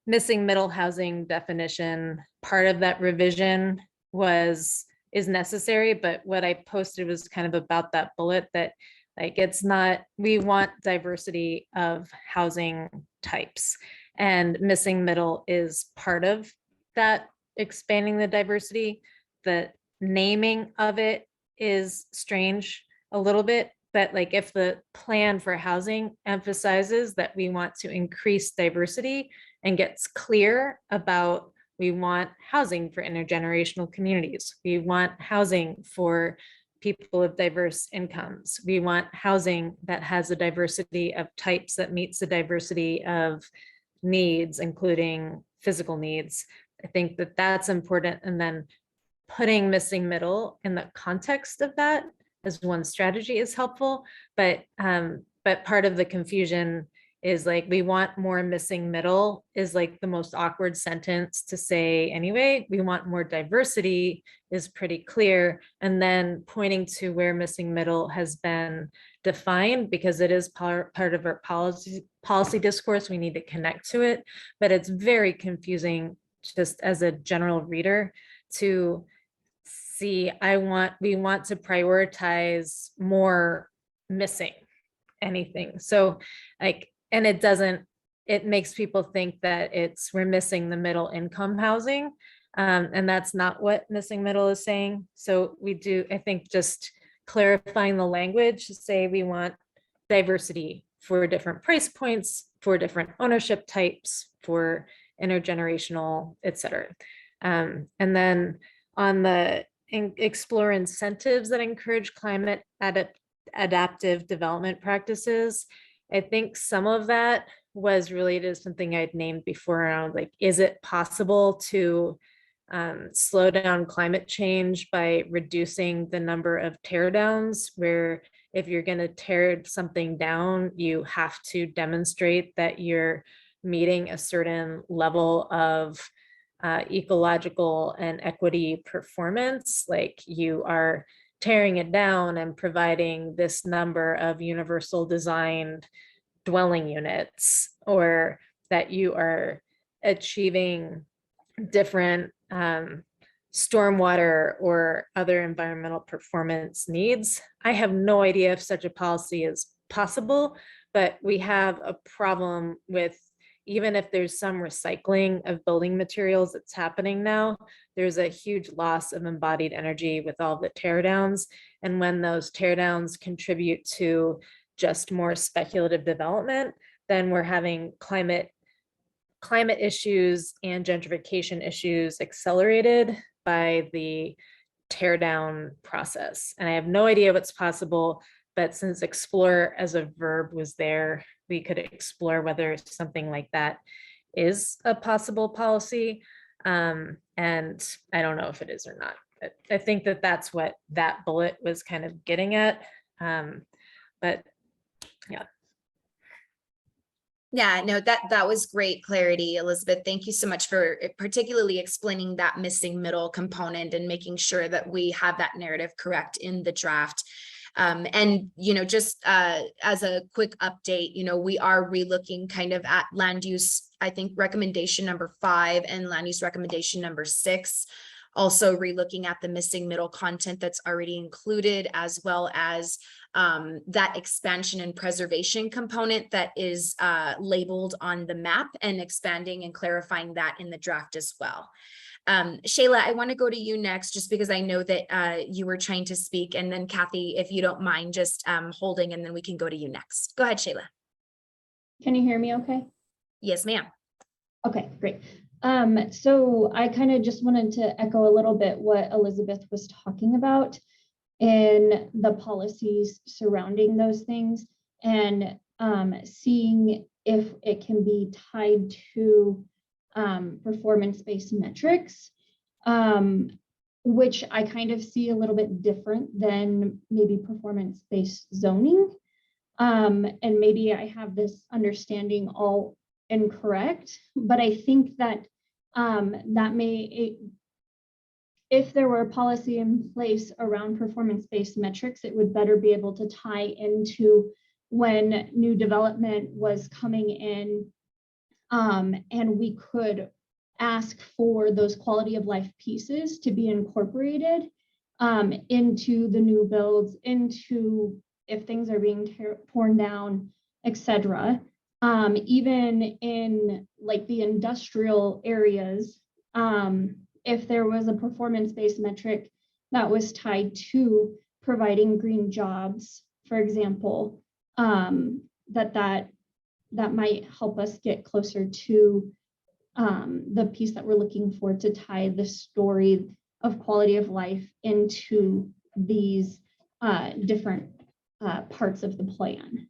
missing middle housing definition. Part of that revision is necessary, but what I posted was kind of about that bullet that like it's not, we want diversity of housing types, and missing middle is part of that, expanding the diversity. The naming of it is strange a little bit, but like if the plan for housing emphasizes that we want to increase diversity and gets clear about, we want housing for intergenerational communities, we want housing for people of diverse incomes, we want housing that has a diversity of types that meets the diversity of needs, including physical needs. I think that that's important. And then putting missing middle in the context of that as one strategy is helpful. But part of the confusion is like, we want more missing middle is like the most awkward sentence to say anyway. We want more diversity is pretty clear. And then pointing to where missing middle has been defined, because it is part of our policy discourse, we need to connect to it. But it's very confusing just as a general reader to see, we want to prioritize more missing anything. So like, and it makes people think that we're missing the middle income housing. And that's not what missing middle is saying. So I think just clarifying the language to say we want diversity for different price points, for different ownership types, for intergenerational, et cetera. And then on the explore incentives that encourage climate adaptive development practices, I think some of that was related to something I'd named before around like, is it possible to slow down climate change by reducing the number of teardowns, where if you're going to tear something down, you have to demonstrate that you're meeting a certain level of ecological and equity performance, like you are tearing it down and providing this number of universal designed dwelling units, or that you are achieving different stormwater or other environmental performance needs. I have no idea if such a policy is possible, but we have a problem with even if there's some recycling of building materials that's happening now, there's a huge loss of embodied energy with all the tear downs. And when those tear downs contribute to just more speculative development, then we're having climate issues and gentrification issues accelerated by the tear down process. And I have no idea what's possible, but since explore as a verb was there, we could explore whether something like that is a possible policy. And I don't know if it is or not, but I think that that's what that bullet was kind of getting at. But yeah. Yeah, no, that was great clarity, Elizabeth. Thank you so much for particularly explaining that missing middle component and making sure that we have that narrative correct in the draft. And, just as a quick update, we are relooking kind of at land use, I think recommendation number 5 and land use recommendation number 6. Also relooking at the missing middle content that's already included, as well as that expansion and preservation component that is labeled on the map, and expanding and clarifying that in the draft as well. Shayla, I want to go to you next, just because I know that you were trying to speak, and then Kathy, if you don't mind just holding, and then we can go to you next. Go ahead, Shayla. Can you hear me okay? Yes, ma'am. Okay, great. So I kind of just wanted to echo a little bit what Elizabeth was talking about in the policies surrounding those things, and seeing if it can be tied to performance-based metrics, which I kind of see a little bit different than maybe performance-based zoning. And maybe I have this understanding all incorrect, but I think that if there were a policy in place around performance-based metrics, it would better be able to tie into when new development was coming in, and we could ask for those quality of life pieces to be incorporated into the new builds, into if things are being torn down, etc. Even in like the industrial areas, if there was a performance-based metric that was tied to providing green jobs, for example, that might help us get closer to the piece that we're looking for, to tie the story of quality of life into these different parts of the plan.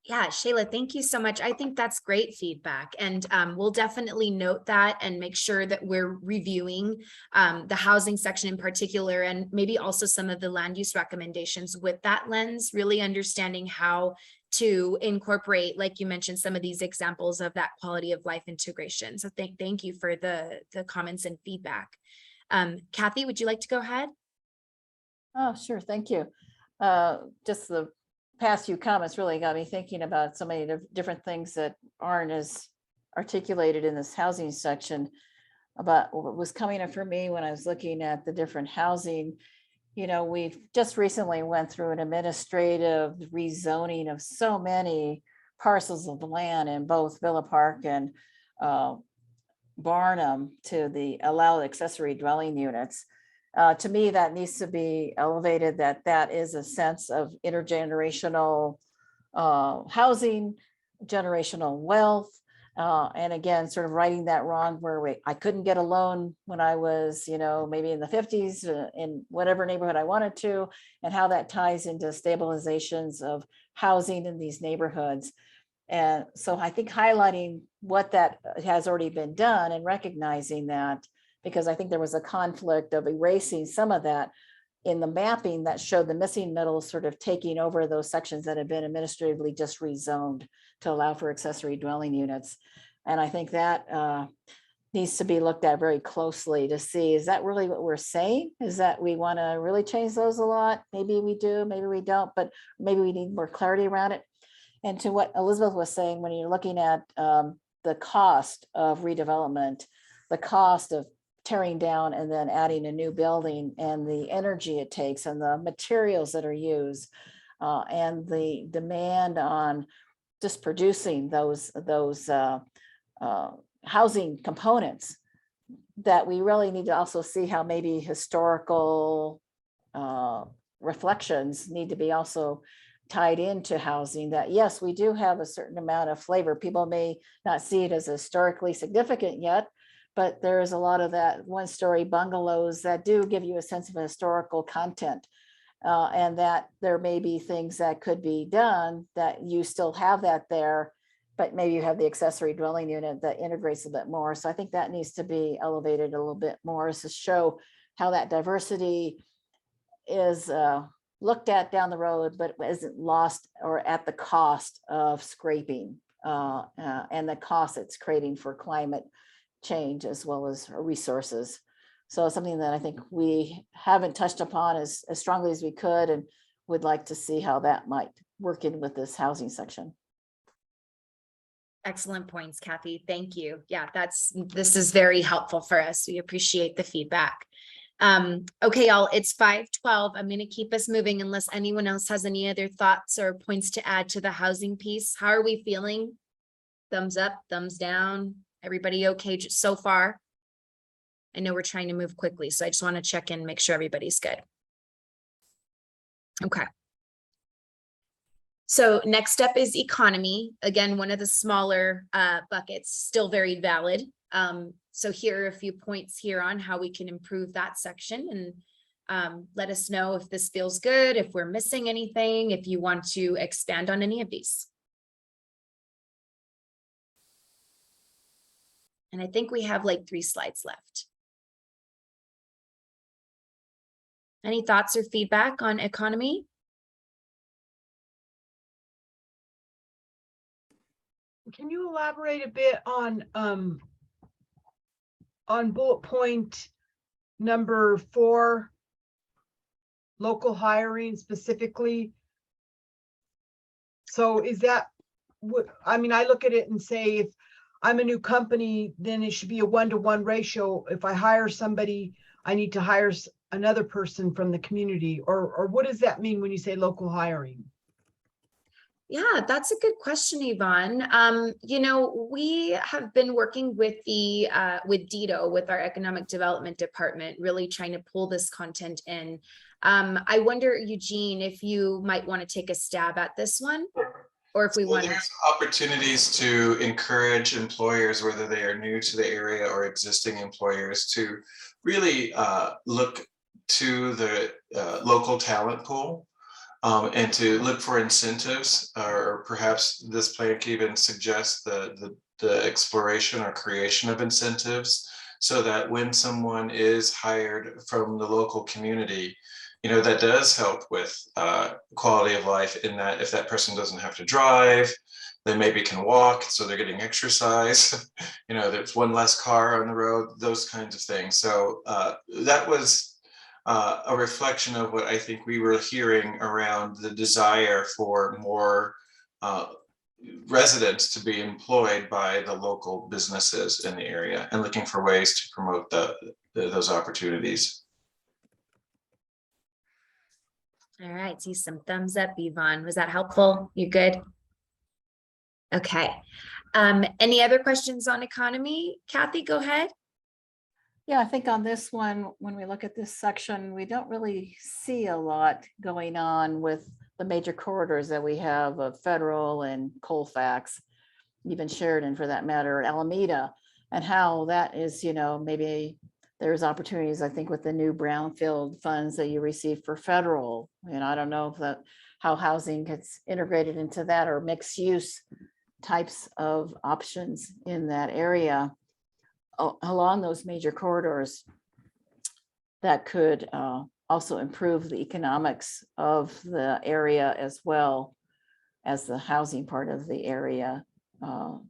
Yeah, Shayla, thank you so much. I think that's great feedback, and we'll definitely note that and make sure that we're reviewing the housing section in particular, and maybe also some of the land use recommendations with that lens, really understanding how to incorporate, like you mentioned, some of these examples of that quality of life integration. So thank you for the comments and feedback. Kathy, would you like to go ahead? Oh, sure. Thank you. Just the past few comments really got me thinking about so many different things that aren't as articulated in this housing section. About what was coming up for me when I was looking at the different housing. We've just recently went through an administrative rezoning of so many parcels of land in both Villa Park and Barnum to allow accessory dwelling units. To me, that needs to be elevated, that is a sense of intergenerational housing, generational wealth. And again, sort of righting that wrong where I couldn't get a loan when I was, maybe in the 50s in whatever neighborhood I wanted to, and how that ties into stabilizations of housing in these neighborhoods. And so I think highlighting what that has already been done and recognizing that, because I think there was a conflict of erasing some of that in the mapping that showed the missing middle sort of taking over those sections that had been administratively just rezoned to allow for accessory dwelling units. And I think that needs to be looked at very closely to see, is that really what we're saying? Is that we want to really change those a lot? Maybe we do, maybe we don't, but maybe we need more clarity around it. And to what Elizabeth was saying, when you're looking at the cost of redevelopment, the cost of tearing down and then adding a new building, and the energy it takes and the materials that are used, and the demand on just producing those housing components, that we really need to also see how maybe historical reflections need to be also tied into housing. That yes, we do have a certain amount of flavor. People may not see it as historically significant yet, but there is a lot of that one-story bungalows that do give you a sense of historical content. And that there may be things that could be done that you still have that there, but maybe you have the accessory dwelling unit that integrates a bit more. So I think that needs to be elevated a little bit more to show how that diversity is looked at down the road, but isn't lost or at the cost of scraping and the cost it's creating for climate change as well as resources. So something that I think we haven't touched upon as strongly as we could, and would like to see how that might work in with this housing section. Excellent points, Kathy. Thank you. Yeah, this is very helpful for us. We appreciate the feedback. Okay, y'all, it's 5:12. I'm going to keep us moving unless anyone else has any other thoughts or points to add to the housing piece. How are we feeling? Thumbs up, thumbs down. Everybody okay so far? I know we're trying to move quickly, so I just want to check in, make sure everybody's good. Okay. So next up is economy. Again, one of the smaller buckets, still very valid. So here are a few points here on how we can improve that section, and let us know if this feels good, if we're missing anything, if you want to expand on any of these. And I think we have like 3 slides left. Any thoughts or feedback on economy? Can you elaborate a bit on bullet point number 4, local hiring specifically? So is that what, I mean, I look at it and say, if I'm a new company, then it should be a 1-to-1 ratio. If I hire somebody, I need to hire another person from the community, or what does that mean when you say local hiring? Yeah, that's a good question, Yvonne. You know, we have been working with with DITO, with our economic development department, really trying to pull this content in. I wonder, Eugene, if you might want to take a stab at this one, or if we want to. There's opportunities to encourage employers, whether they are new to the area or existing employers, to really look to the local talent pool. And to look for incentives, or perhaps this plan can even suggest the exploration or creation of incentives, so that when someone is hired from the local community, you know, that does help with quality of life, in that if that person doesn't have to drive, they maybe can walk, so they're getting exercise. You know, there's one less car on the road, those kinds of things. So that was a reflection of what I think we were hearing around the desire for more residents to be employed by the local businesses in the area, and looking for ways to promote those opportunities. All right, see some thumbs up, Yvonne. Was that helpful? You good? Okay. Any other questions on economy? Kathy, go ahead. Yeah, I think on this one, when we look at this section, we don't really see a lot going on with the major corridors that we have of Federal and Colfax, even Sheridan for that matter, Alameda, and how that is, you know, maybe there's opportunities, I think, with the new brownfield funds that you receive for Federal. And I don't know if that, how housing gets integrated into that, or mixed use types of options in that area along those major corridors that could also improve the economics of the area as well as the housing part of the area.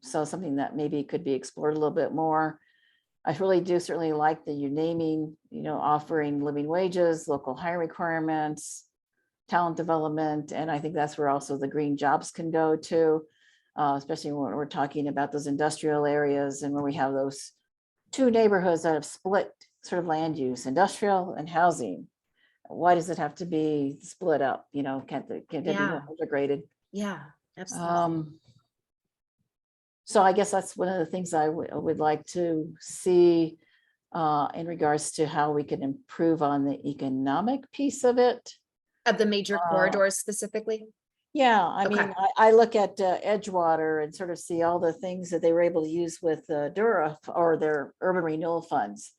So something that maybe could be explored a little bit more. I really do certainly like the naming, you know, offering living wages, local hiring requirements, talent development, and I think that's where also the green jobs can go to, especially when we're talking about those industrial areas and where we have those 2 neighborhoods that have split sort of land use, industrial and housing. Why does it have to be split up? You know, can't it be more integrated? Yeah, absolutely. So I guess that's one of the things I would like to see in regards to how we can improve on the economic piece of it. Of the major corridors specifically? Yeah, I Okay. mean, I look at Edgewater and sort of see all the things that they were able to use with Dura or their urban renewal funds.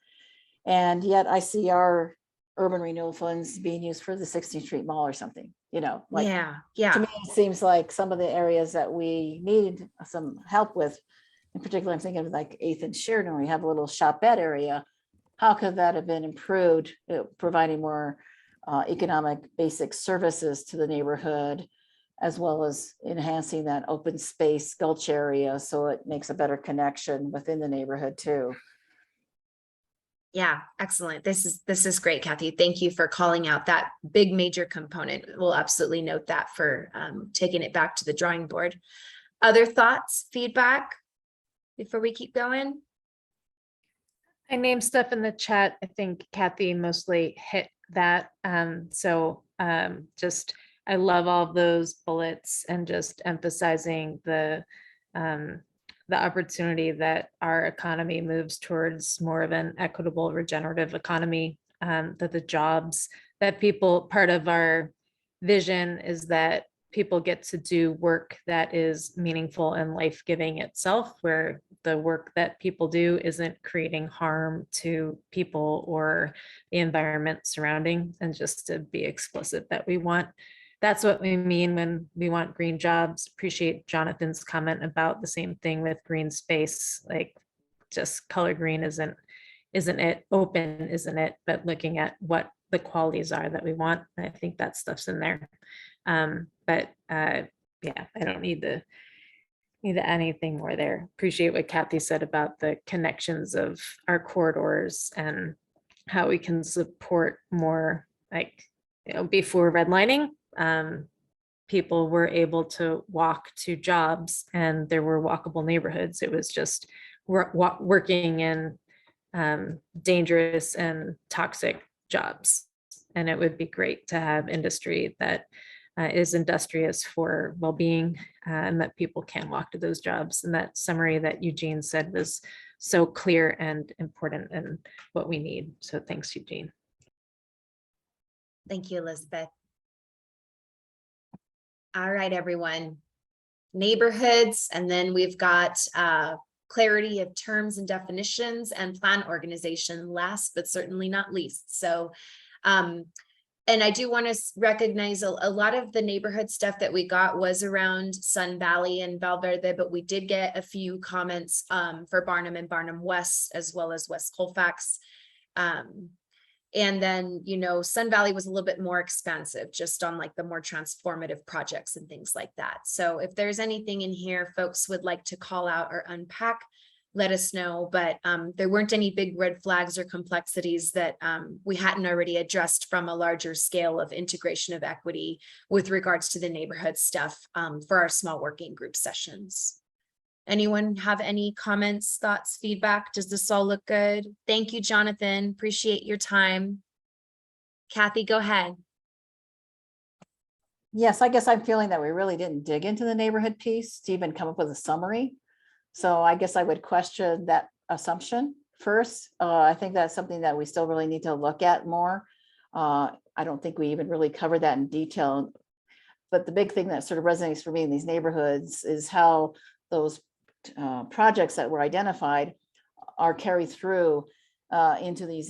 And yet I see our urban renewal funds being used for the 16th Street Mall or something, you know, like Yeah, to yeah, me, it seems like some of the areas that we need some help with, in particular, I'm thinking of like 8th and Sheridan, we have a little shopette area. How could that have been improved, providing more economic basic services to the neighborhood, as well as enhancing that open space gulch area so it makes a better connection within the neighborhood too. yeah, excellent. This is great, Kathy. Thank you for calling out that big major component. We'll absolutely note that for taking it back to the drawing board. Other thoughts, feedback before we keep going? I named stuff in the chat. I think Kathy mostly hit that. Just, I love all of those bullets and just emphasizing the opportunity that our economy moves towards more of an equitable, regenerative economy, that the jobs that people, part of our vision is that people get to do work that is meaningful and life-giving itself, where the work that people do isn't creating harm to people or the environment surrounding. And just to be explicit that we want, that's what we mean when we want green jobs. Appreciate Jonathan's comment about the same thing with green space, like just color green isn't it, open isn't it, but looking at what the qualities are that we want. I think that stuff's in there. Yeah, I don't need to add anything more there. Appreciate what Kathy said about the connections of our corridors and how we can support more, like, before redlining, people were able to walk to jobs and there were walkable neighborhoods. It was just working in dangerous and toxic jobs. And it would be great to have industry that is industrious for well-being, and that people can walk to those jobs. And that summary that Eugene said was so clear and important and what we need. So thanks, Eugene. Thank you, Elizabeth. All right, everyone. Neighborhoods, and then we've got clarity of terms and definitions and plan organization, last but certainly not least. So and I do want to recognize a lot of the neighborhood stuff that we got was around Sun Valley and Valverde, but we did get a few comments for Barnum and Barnum West, as well as West Colfax. And then, Sun Valley was a little bit more expansive, just on like the more transformative projects and things like that. So if there's anything in here folks would like to call out or unpack, let us know. But there weren't any big red flags or complexities that we hadn't already addressed from a larger scale of integration of equity with regards to the neighborhood stuff for our small working group sessions. Anyone have any comments, thoughts, feedback? Does this all look good? Thank you, Jonathan. Appreciate your time. Kathy, go ahead. Yes, I guess I'm feeling that we really didn't dig into the neighborhood piece to even come up with a summary. So I guess I would question that assumption first. I think that's something that we still really need to look at more. I don't think we even really covered that in detail. But the big thing that sort of resonates for me in these neighborhoods is how those projects that were identified are carried through into these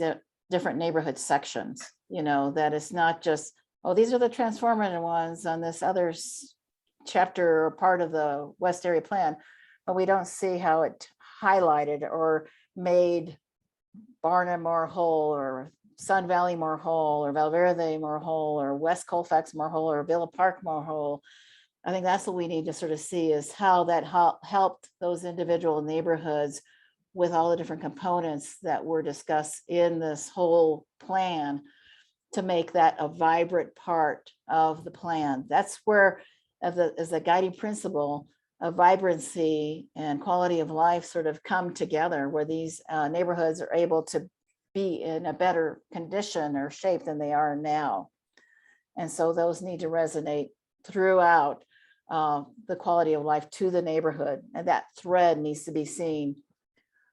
different neighborhood sections. That it's not just, oh, these are the transformative ones on this other chapter or part of the West Area Plan, but we don't see how it highlighted or made Barnum more whole, or Sun Valley more whole, or Valverde more whole, or West Colfax more whole, or Villa Park more whole. I think that's what we need to sort of see, is how that helped those individual neighborhoods with all the different components that were discussed in this whole plan to make that a vibrant part of the plan. That's where, as a guiding principle, of vibrancy and quality of life sort of come together, where these neighborhoods are able to be in a better condition or shape than they are now. And so those need to resonate throughout the quality of life to the neighborhood, and that thread needs to be seen.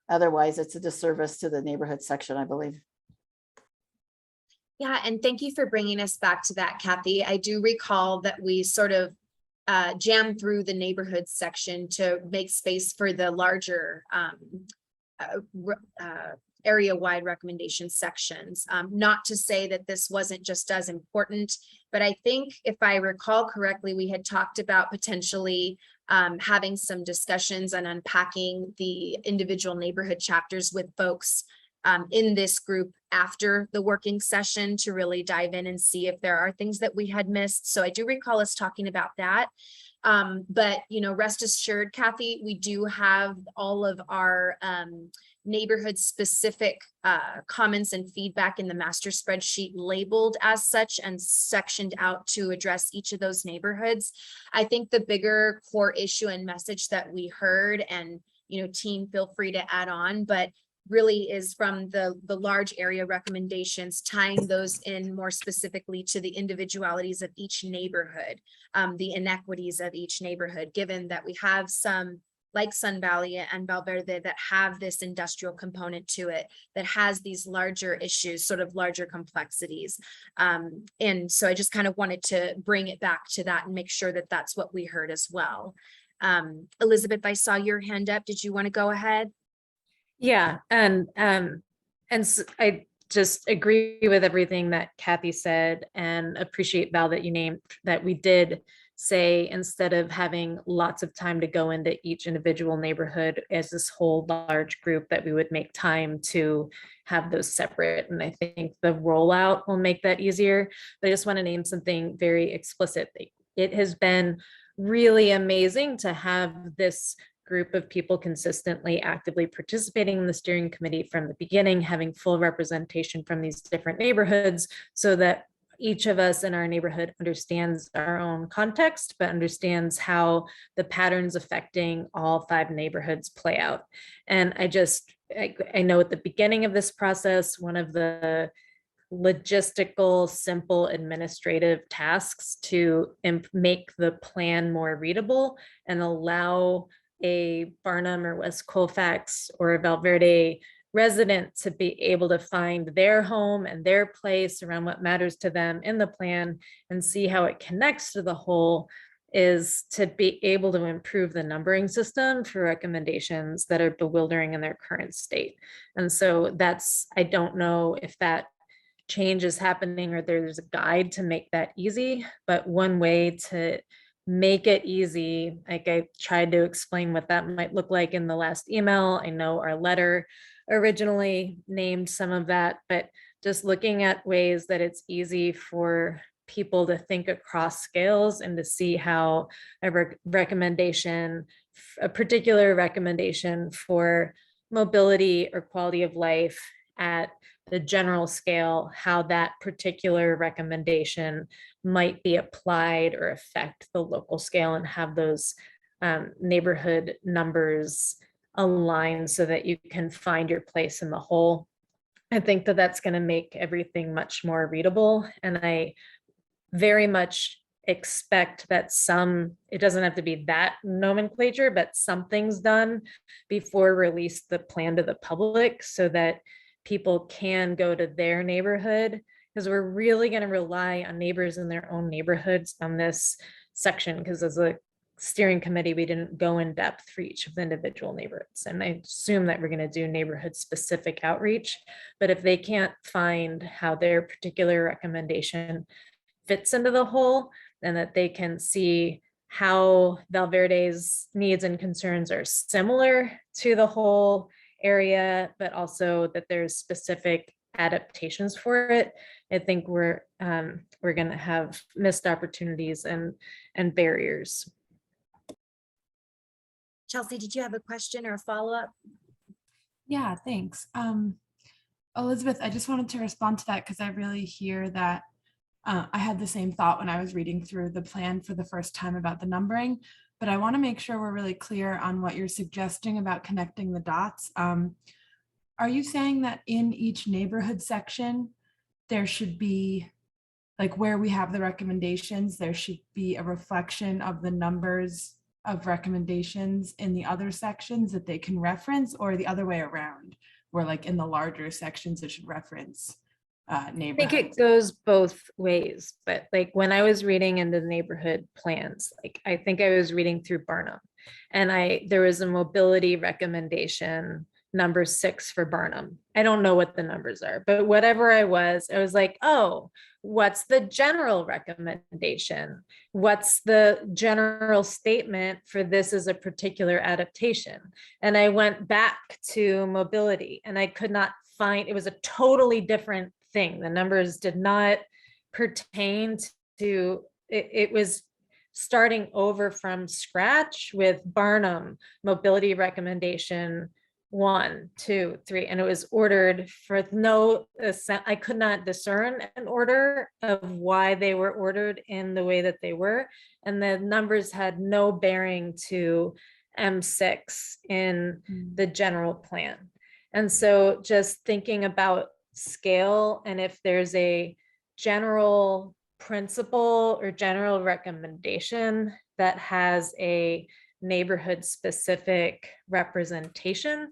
Otherwise, it's a disservice to the neighborhood section, I believe. Yeah, and thank you for bringing us back to that, Kathy. I do recall that we sort of jammed through the neighborhood section to make space for the larger area-wide recommendation sections. Not to say that this wasn't just as important, but I think if I recall correctly, we had talked about potentially having some discussions and unpacking the individual neighborhood chapters with folks in this group after the working session to really dive in and see if there are things that we had missed. So I do recall us talking about that. But, you know, rest assured, Kathy, we do have all of our neighborhood specific comments and feedback in the master spreadsheet labeled as such and sectioned out to address each of those neighborhoods. I think the bigger core issue and message that we heard, and, you know, team, feel free to add on, but really is from the large area recommendations, tying those in more specifically to the individualities of each neighborhood, the inequities of each neighborhood, given that we have some like Sun Valley and Valverde that have this industrial component to it, that has these larger issues, sort of larger complexities. And so I just kind of wanted to bring it back to that and make sure that that's what we heard as well. Elizabeth, I saw your hand up. Did you want to go ahead? Yeah, and I just agree with everything that Kathy said, and appreciate, Val, that you named that we did say, instead of having lots of time to go into each individual neighborhood as this whole large group, that we would make time to have those separate. And I think the rollout will make that easier. But I just want to name something very explicit. It has been really amazing to have this group of people consistently actively participating in the steering committee from the beginning, having full representation from these different neighborhoods, so that each of us in our neighborhood understands our own context, but understands how the patterns affecting all 5 neighborhoods play out. And I know at the beginning of this process, one of the logistical, simple administrative tasks to make the plan more readable and allow a Barnum or West Colfax or a Valverde resident to be able to find their home and their place around what matters to them in the plan and see how it connects to the whole, is to be able to improve the numbering system for recommendations that are bewildering in their current state. And so I don't know if that change is happening or there's a guide to make that easy, but one way to make it easy, like I tried to explain what that might look like in the last email. I know our letter originally named some of that, but just looking at ways that it's easy for people to think across scales and to see how a recommendation, a particular recommendation for mobility or quality of life at the general scale, how that particular recommendation might be applied or affect the local scale, and have those neighborhood numbers align so that you can find your place in the whole. I think that that's going to make everything much more readable. And I very much expect that it doesn't have to be that nomenclature, but something's done before release the plan to the public so that people can go to their neighborhood, because we're really going to rely on neighbors in their own neighborhoods on this section, because as a steering committee, we didn't go in depth for each of the individual neighborhoods. And I assume that we're going to do neighborhood specific outreach, but if they can't find how their particular recommendation fits into the whole, and that they can see how Valverde's needs and concerns are similar to the whole area, but also that there's specific adaptations for it, I think we're going to have missed opportunities and barriers. Chelsea, did you have a question or a follow-up? Yeah, thanks. Elizabeth, I just wanted to respond to that because I really hear that I had the same thought when I was reading through the plan for the first time about the numbering, but I want to make sure we're really clear on what you're suggesting about connecting the dots. Are you saying that in each neighborhood section, there should be like where we have the recommendations, there should be a reflection of the numbers of recommendations in the other sections that they can reference, or the other way around, where like in the larger sections, it should reference I think neighborhoods. it goes both ways, but like when I was reading in the neighborhood plans, like I think I was reading through Barnum, and there was a mobility recommendation number 6 for Barnum. I don't know what the numbers are, but whatever I was like, oh, what's the general recommendation? What's the general statement for this as a particular adaptation? And I went back to mobility and I could not find, it was a totally different thing. The numbers did not pertain to, it was starting over from scratch with Barnum mobility recommendation 1, 2, 3, and it was ordered for no, I could not discern an order of why they were ordered in the way that they were. And the numbers had no bearing to M6 in the general plan. And so just thinking about scale, and if there's a general principle or general recommendation that has a neighborhood specific representation,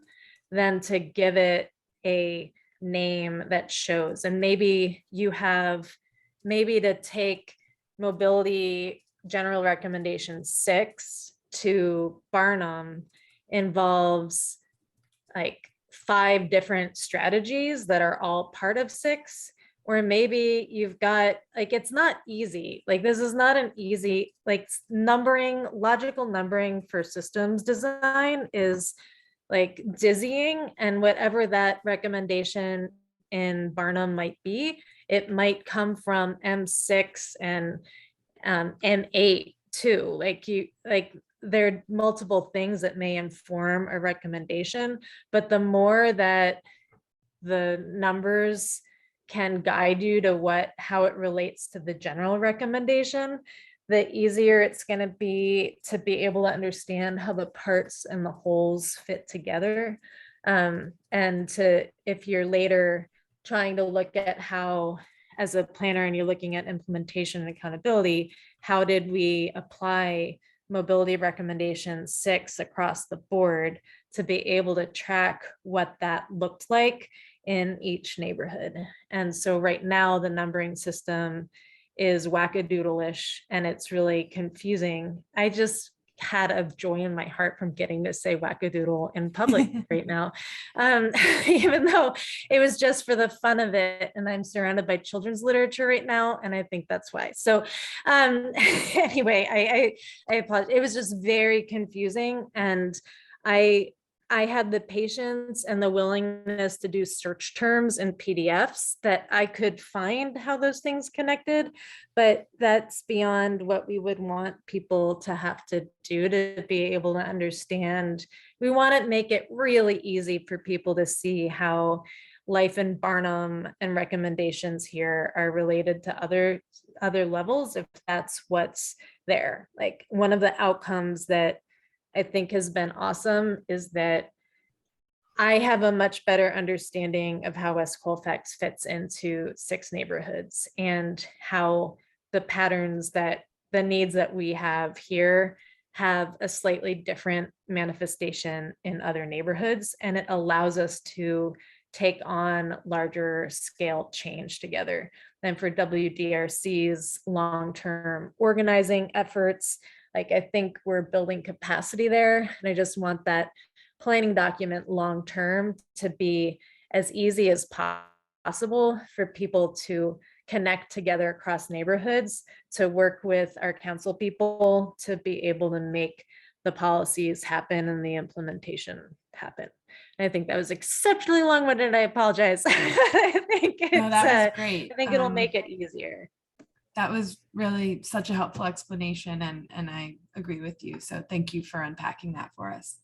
then to give it a name that shows. And maybe you have, maybe to take mobility general recommendation 6 to Barnum involves like 5 different strategies that are all part of 6. Or maybe you've got, like, it's not easy. Like, this is not an easy, like, numbering, logical numbering for systems design is like dizzying. And whatever that recommendation in Barnum might be, it might come from M6 and M8 too. Like there are multiple things that may inform a recommendation, but the more that the numbers can guide you to how it relates to the general recommendation, the easier it's going to be able to understand how the parts and the wholes fit together. And if you're later trying to look at how, as a planner, and you're looking at implementation and accountability, how did we apply mobility recommendation 6 across the board to be able to track what that looked like in each neighborhood. And so right now the numbering system is wackadoodle-ish and it's really confusing. I just had a joy in my heart from getting to say wackadoodle in public right now, even though it was just for the fun of it. And I'm surrounded by children's literature right now, and I think that's why. So anyway, I apologize. It was just very confusing, and I had the patience and the willingness to do search terms in PDFs that I could find how those things connected, but that's beyond what we would want people to have to do to be able to understand. We want to make it really easy for people to see how life in Barnum and recommendations here are related to other levels, if that's what's there. Like, one of the outcomes that I think has been awesome is that I have a much better understanding of how West Colfax fits into 6 neighborhoods and how the patterns that the needs that we have here have a slightly different manifestation in other neighborhoods. And it allows us to take on larger scale change together. And for WDRC's long-term organizing efforts, like, I think we're building capacity there. And I just want that planning document long-term to be as easy as possible for people to connect together across neighborhoods, to work with our council people to be able to make the policies happen and the implementation happen. And I think that was exceptionally long-winded. I apologize. I think it's, No, that was great. I think it'll make it easier. That was really such a helpful explanation, and I agree with you. So thank you for unpacking that for us.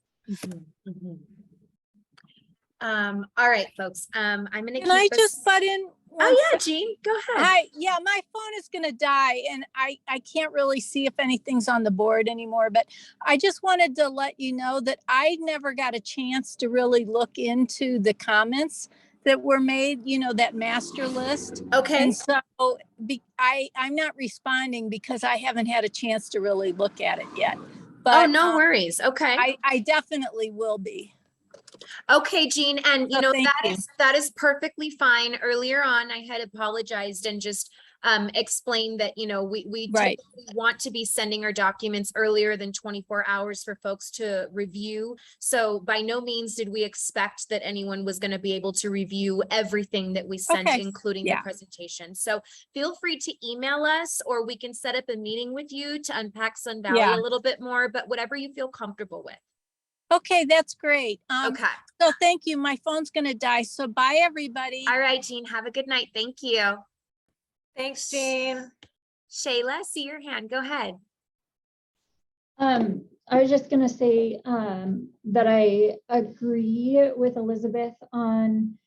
All right, folks. I'm gonna Can I just butt in? Oh yeah, Jean, go ahead. Yeah, my phone is gonna die and I can't really see if anything's on the board anymore, but I just wanted to let you know that I never got a chance to really look into the comments that were made, you know, that master list. Okay. And so I'm not responding because I haven't had a chance to really look at it yet. But Oh, no worries. Okay. I definitely will be. Okay, Jean, and you So know, thank you. that is perfectly fine. Earlier on, I had apologized and just explained that, you know, we Right. typically want to be sending our documents earlier than 24 hours for folks to review. So by no means did we expect that anyone was going to be able to review everything that we sent, Okay. including Yeah. the presentation. So feel free to email us, or we can set up a meeting with you to unpack Sun Valley Yeah. a little bit more, but whatever you feel comfortable with. Okay, that's great. Okay. So thank you. My phone's gonna die. So bye, everybody. All right, Jean, have a good night. Thank you. Thanks, Jean. Shayla, see your hand. Go ahead. I was just gonna say that I agree with Elizabeth on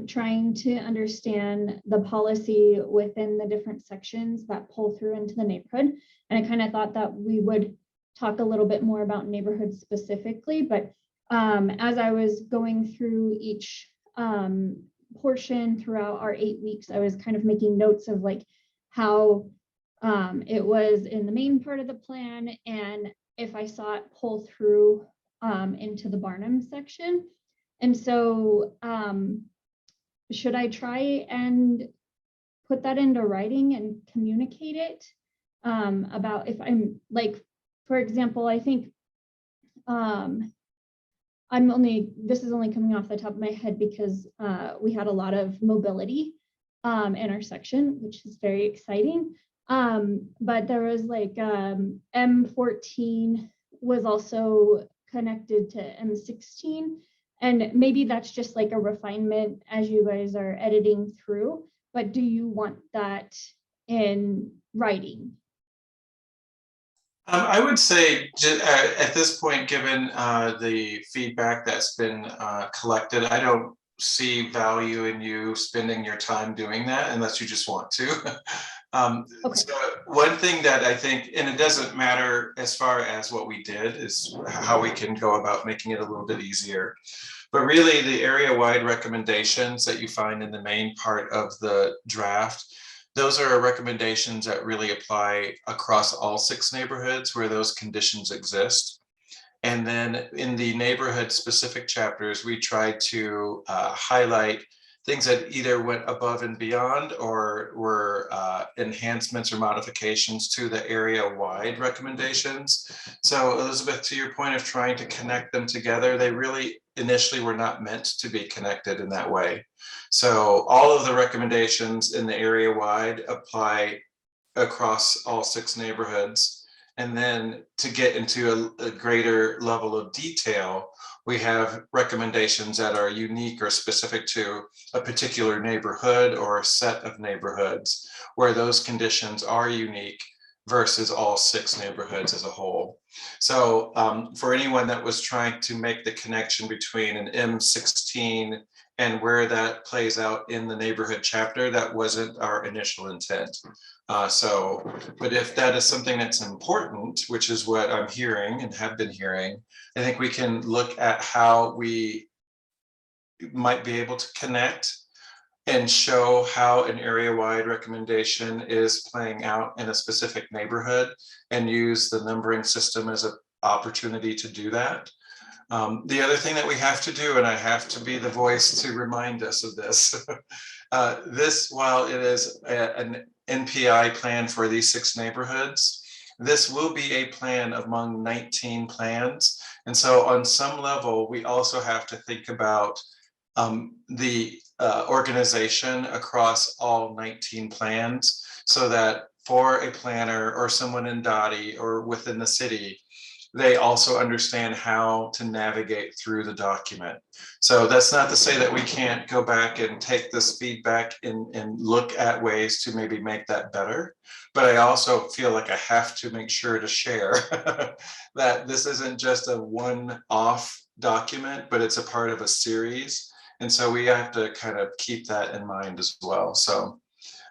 trying to understand the policy within the different sections that pull through into the neighborhood. And I kind of thought that we would talk a little bit more about neighborhoods specifically, but as I was going through each portion throughout our 8 weeks, I was kind of making notes of like how it was in the main part of the plan, and if I saw it pull through into the Barnum section. And so should I try and put that into writing and communicate it about if I'm like, for example, I think this is only coming off the top of my head because we had a lot of mobility in our section, which is very exciting. But there was like M14 was also connected to M16. And maybe that's just like a refinement as you guys are editing through, but do you want that in writing? I would say at this point, given the feedback that's been collected, I don't see value in you spending your time doing that unless you just want to. Okay. So one thing that I think, and it doesn't matter as far as what we did, is how we can go about making it a little bit easier. But really the area-wide recommendations that you find in the main part of the draft, those are recommendations that really apply across all 6 neighborhoods where those conditions exist. And then in the neighborhood specific chapters, we tried to highlight things that either went above and beyond or were enhancements or modifications to the area-wide recommendations. So Elizabeth, to your point of trying to connect them together, they really initially were not meant to be connected in that way. So all of the recommendations in the area-wide apply across all 6 neighborhoods. And then to get into a greater level of detail, we have recommendations that are unique or specific to a particular neighborhood or a set of neighborhoods where those conditions are unique versus all 6 neighborhoods as a whole. So for anyone that was trying to make the connection between an M16 and where that plays out in the neighborhood chapter, that wasn't our initial intent. But if that is something that's important, which is what I'm hearing and have been hearing, I think we can look at how we might be able to connect and show how an area-wide recommendation is playing out in a specific neighborhood and use the numbering system as an opportunity to do that. The other thing that we have to do, and I have to be the voice to remind us of this, while it is an NPI plan for these 6 neighborhoods, this will be a plan among 19 plans. And so on some level, we also have to think about the organization across all 19 plans so that for a planner or someone in Dottie or within the city, they also understand how to navigate through the document. So that's not to say that we can't go back and take this feedback and look at ways to maybe make that better. But I also feel like I have to make sure to share that this isn't just a one-off document, but it's a part of a series. And so we have to kind of keep that in mind as well. So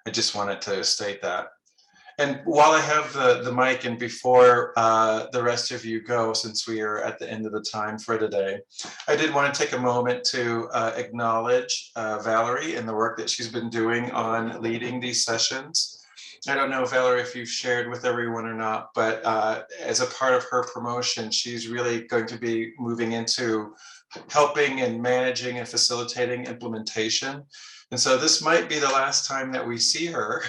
I just wanted to state that. And while I have the mic, and before the rest of you go, since we are at the end of the time for today, I did want to take a moment to acknowledge Valerie and the work that she's been doing on leading these sessions. I don't know, Valerie, if you've shared with everyone or not, but as a part of her promotion, she's really going to be moving into helping and managing and facilitating implementation. And so this might be the last time that we see her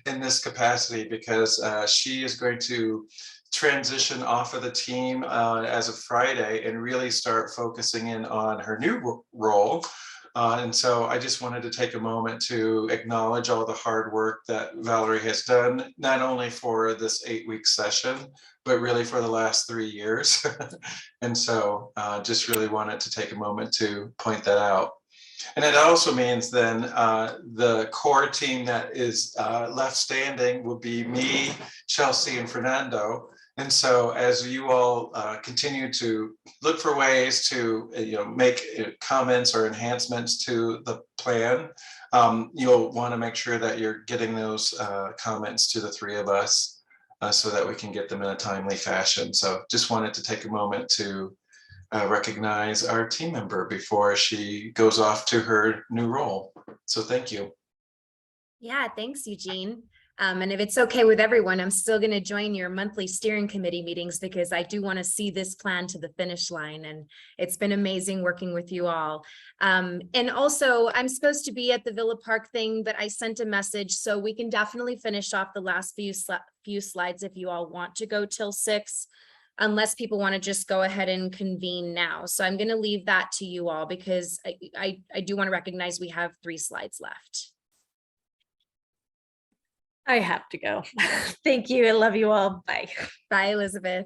in this capacity, because she is going to transition off of the team as of Friday and really start focusing in on her new role. And so I just wanted to take a moment to acknowledge all the hard work that Valerie has done, not only for this 8-week session, but really for the last 3 years. And so just really wanted to take a moment to point that out. And it also means then the core team that is left standing will be me, Chelsea, and Fernando. And so as you all continue to look for ways to make comments or enhancements to the plan, you'll want to make sure that you're getting those comments to the 3 of us so that we can get them in a timely fashion. So just wanted to take a moment to recognize our team member before she goes off to her new role. So thank you. Yeah, thanks, Eugene. And if it's okay with everyone, I'm still going to join your monthly steering committee meetings because I do want to see this plan to the finish line. And it's been amazing working with you all. And also, I'm supposed to be at the Villa Park thing, but I sent a message, so we can definitely finish off the last few slides if you all want to go till 6. Unless people want to just go ahead and convene now. So I'm going to leave that to you all because I do want to recognize we have 3 slides left. I have to go. Thank you. I love you all. Bye. Bye, Elizabeth.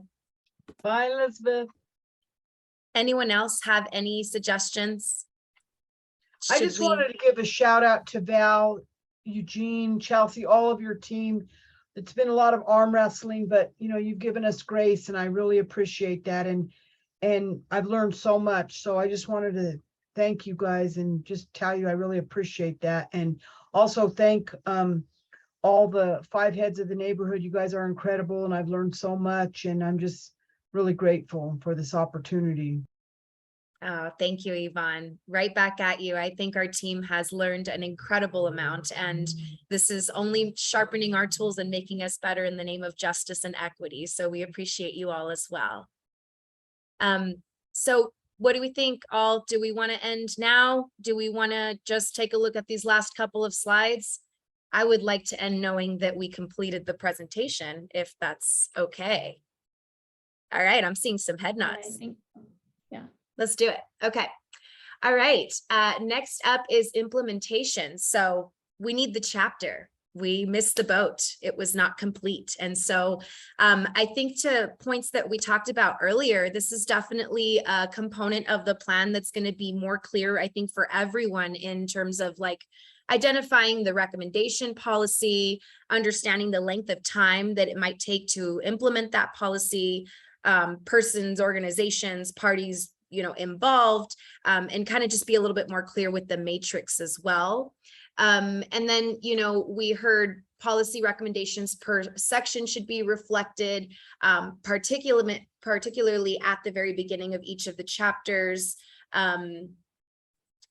Bye, Elizabeth. Anyone else have any suggestions? I just wanted to give a shout out to Val, Eugene, Chelsea, all of your team. It's been a lot of arm wrestling, but you've given us grace, and I really appreciate that. And I've learned so much. So I just wanted to thank you guys and just tell you I really appreciate that. And also thank all the 5 heads of the neighborhood. You guys are incredible, and I've learned so much, and I'm just really grateful for this opportunity. Oh, thank you, Yvonne. Right back at you. I think our team has learned an incredible amount, and this is only sharpening our tools and making us better in the name of justice and equity. So we appreciate you all as well. So what do we think all? Do we want to end now? Do we want to just take a look at these last couple of slides? I would like to end knowing that we completed the presentation, if that's okay. All right, I'm seeing some head nods. Yeah. Let's do it. Okay. All right. Next up is implementation. So we need the chapter. We missed the boat. It was not complete. And so I think to points that we talked about earlier, this is definitely a component of the plan that's going to be more clear, I think, for everyone in terms of like identifying the recommendation policy, understanding the length of time that it might take to implement that policy, persons, organizations, parties, involved, and kind of just be a little bit more clear with the matrix as well. And then, we heard policy recommendations per section should be reflected, particularly at the very beginning of each of the chapters.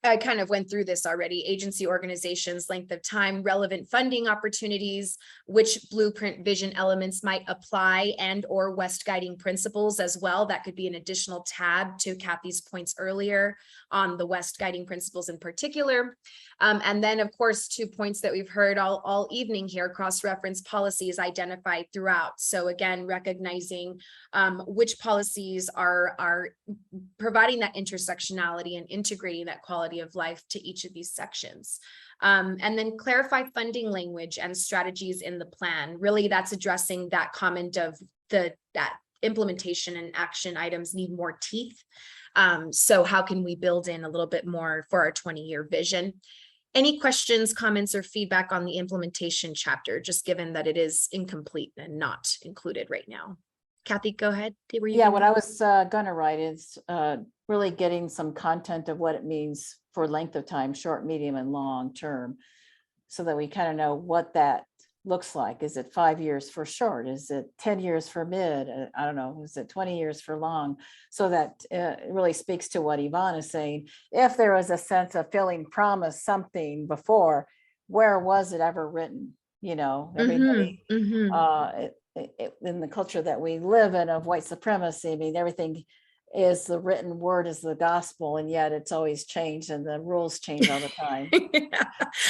I kind of went through this already: agency, organizations, length of time, relevant funding opportunities, which blueprint vision elements might apply, and or West guiding principles as well. That could be an additional tab to Kathy's points earlier on the West guiding principles in particular. And then, of course, 2 points that we've heard all evening here: cross-reference policies identified throughout. So again, recognizing which policies are providing that intersectionality and integrating that quality of life to each of these sections. And then clarify funding language and strategies in the plan. Really, that's addressing that comment of that implementation and action items need more teeth. So how can we build in a little bit more for our 20-year vision? Any questions, comments, or feedback on the implementation chapter, just given that it is incomplete and not included right now? Kathy, go ahead. Yeah, what I was going to write is really getting some content of what it means for length of time, short, medium, and long term, so that we kind of know what that looks like. Is it 5 years for short? Is it 10 years for mid? I don't know. Is it 20 years for long? So that it really speaks to what Yvonne is saying. If there was a sense of feeling promised something before, where was it ever written? You know, everybody, in the culture that we live in of white supremacy, I mean, everything is the written word is the gospel, and yet it's always changed and the rules change all the time. Yeah,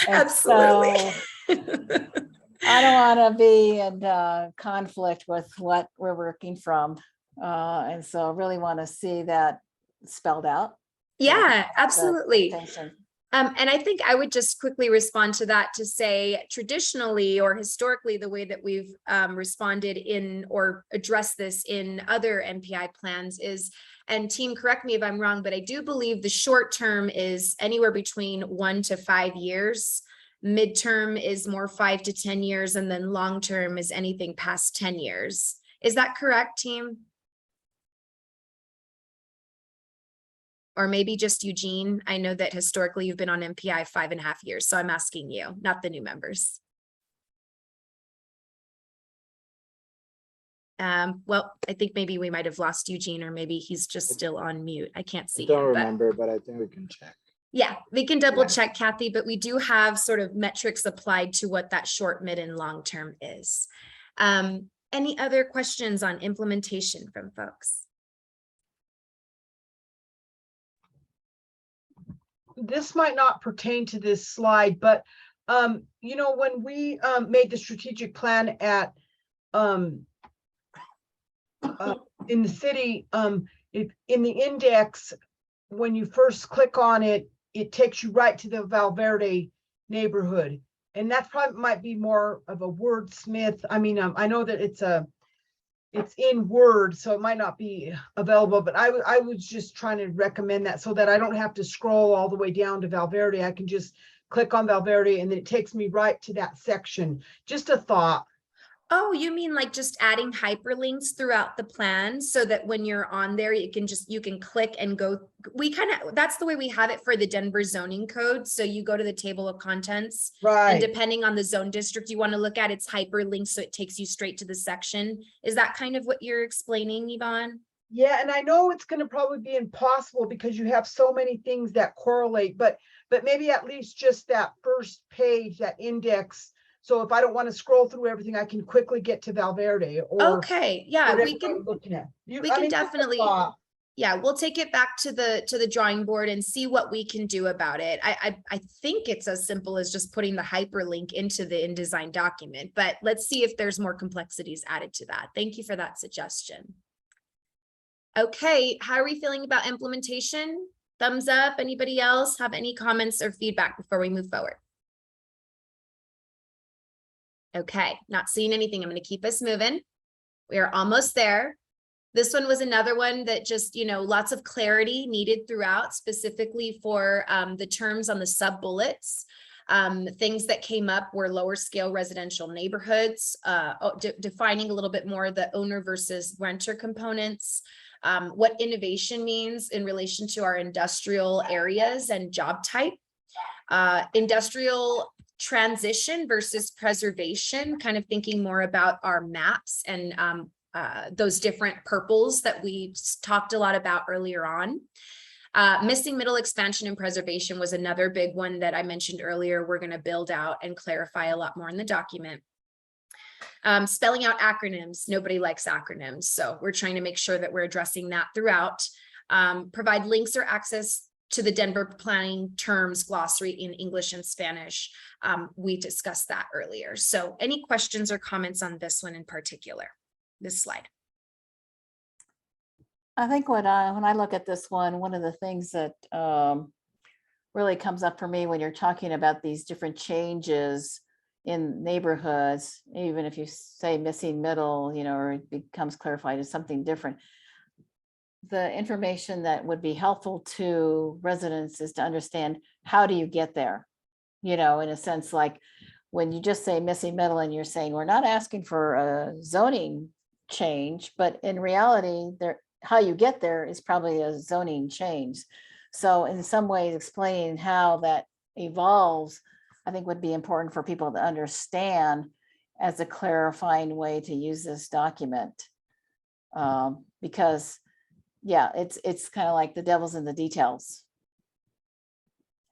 And absolutely. so I don't want to be in conflict with what we're working from. And so I really want to see that spelled out. Yeah, The absolutely. expectation. And I think I would just quickly respond to that to say traditionally or historically, the way that we've responded in or addressed this in other MPI plans is, and team, correct me if I'm wrong, but I do believe the short term is anywhere between 1 to 5 years. Midterm is more 5 to 10 years, and then long term is anything past 10 years. Is that correct, team? Or maybe just Eugene. I know that historically you've been on MPI 5.5 years, so I'm asking you, not the new members. Well, I think maybe we might have lost Eugene, or maybe he's just still on mute. I can't see I don't him, but remember, but I think we can check. yeah, we can double check, Kathy, but we do have sort of metrics applied to what that short, mid, and long term is. Any other questions on implementation from folks? This might not pertain to this slide, but you know, when we made the strategic plan at in the city, in the index, when you first click on it, it takes you right to the Valverde neighborhood, and that probably might be more of a wordsmith. I mean, I know that it's in Word, so it might not be available, but I was just trying to recommend that so that I don't have to scroll all the way down to Valverde. I can just click on Valverde and then it takes me right to that section. Just a thought. Oh, you mean like just adding hyperlinks throughout the plan so that when you're on there, you can click and go. That's the way we have it for the Denver zoning code. So you go to the table of contents, and depending on the zone district you want to look at, it's hyperlinked, so it takes you straight to the section. Is that kind of what you're explaining, Yvonne? Yeah, and I know it's going to probably be impossible because you have so many things that correlate, but maybe at least just that first page, that index. So if I don't want to scroll through everything, I can quickly get to Valverde or okay, yeah, we can I'm looking at. We can definitely, yeah, we'll take it back to the drawing board and see what we can do about it. I think it's as simple as just putting the hyperlink into the InDesign document, but let's see if there's more complexities added to that. Thank you for that suggestion. Okay, how are we feeling about implementation? Thumbs up. Anybody else have any comments or feedback before we move forward? Okay, not seeing anything. I'm going to keep us moving. We are almost there. This one was another one that just, you know, lots of clarity needed throughout, specifically for the terms on the sub bullets. Things that came up were lower scale residential neighborhoods, defining a little bit more the owner versus renter components, what innovation means in relation to our industrial areas and job type, industrial transition versus preservation, kind of thinking more about our maps and those different purples that we talked a lot about earlier on. Missing middle expansion and preservation was another big one that I mentioned earlier. We're going to build out and clarify a lot more in the document. Spelling out acronyms. Nobody likes acronyms, so we're trying to make sure that we're addressing that throughout. Provide links or access to the Denver planning terms glossary in English and Spanish. We discussed that earlier. So any questions or comments on this one in particular, this slide? I think when I look at this one of the things that really comes up for me when you're talking about these different changes in neighborhoods, even if you say missing middle, you know, or it becomes clarified as something different. The information that would be helpful to residents is to understand, how do you get there? You know, in a sense, like when you just say missing middle and you're saying, we're not asking for a zoning change, but in reality, how you get there is probably a zoning change. So in some ways, explaining how that evolves, I think would be important for people to understand as a clarifying way to use this document. Because, yeah, it's kind of like the devil's in the details.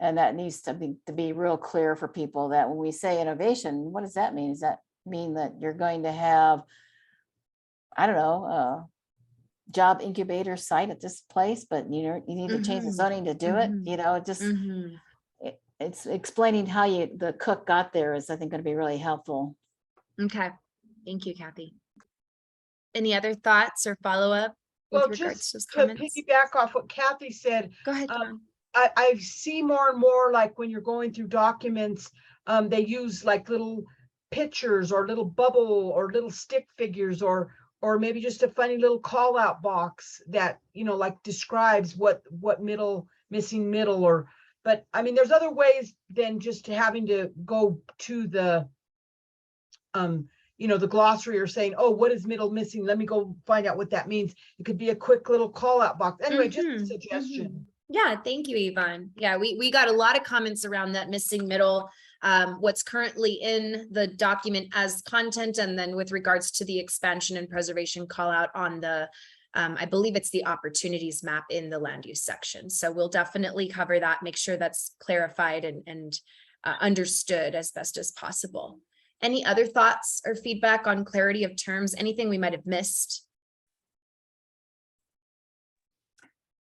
And that needs to be real clear for people that when we say innovation, what does that mean? Does that mean that you're going to have, I don't know, a job incubator site at this place, but you know, you need to change the zoning to do it, you know, just it's explaining how the cook got there is, I think, going to be really helpful. Okay, thank you, Kathy. Any other thoughts or follow-up with Well, regards just to those to comments? piggyback off what Kathy said, Go ahead, Dawn. I see more and more like when you're going through documents, they use like little pictures or little bubble or little stick figures or maybe just a funny little call out box that, you know, like describes what missing middle or, but I mean, there's other ways than just having to go to the, you know, the glossary or saying, oh, what is middle missing? Let me go find out what that means. It could be a quick little call out box. Anyway, just a suggestion. Yeah, thank you, Yvonne. Yeah, we got a lot of comments around that missing middle, what's currently in the document as content, and then with regards to the expansion and preservation call out on the, I believe it's the opportunities map in the land use section. So we'll definitely cover that, make sure that's clarified and understood as best as possible. Any other thoughts or feedback on clarity of terms? Anything we might have missed?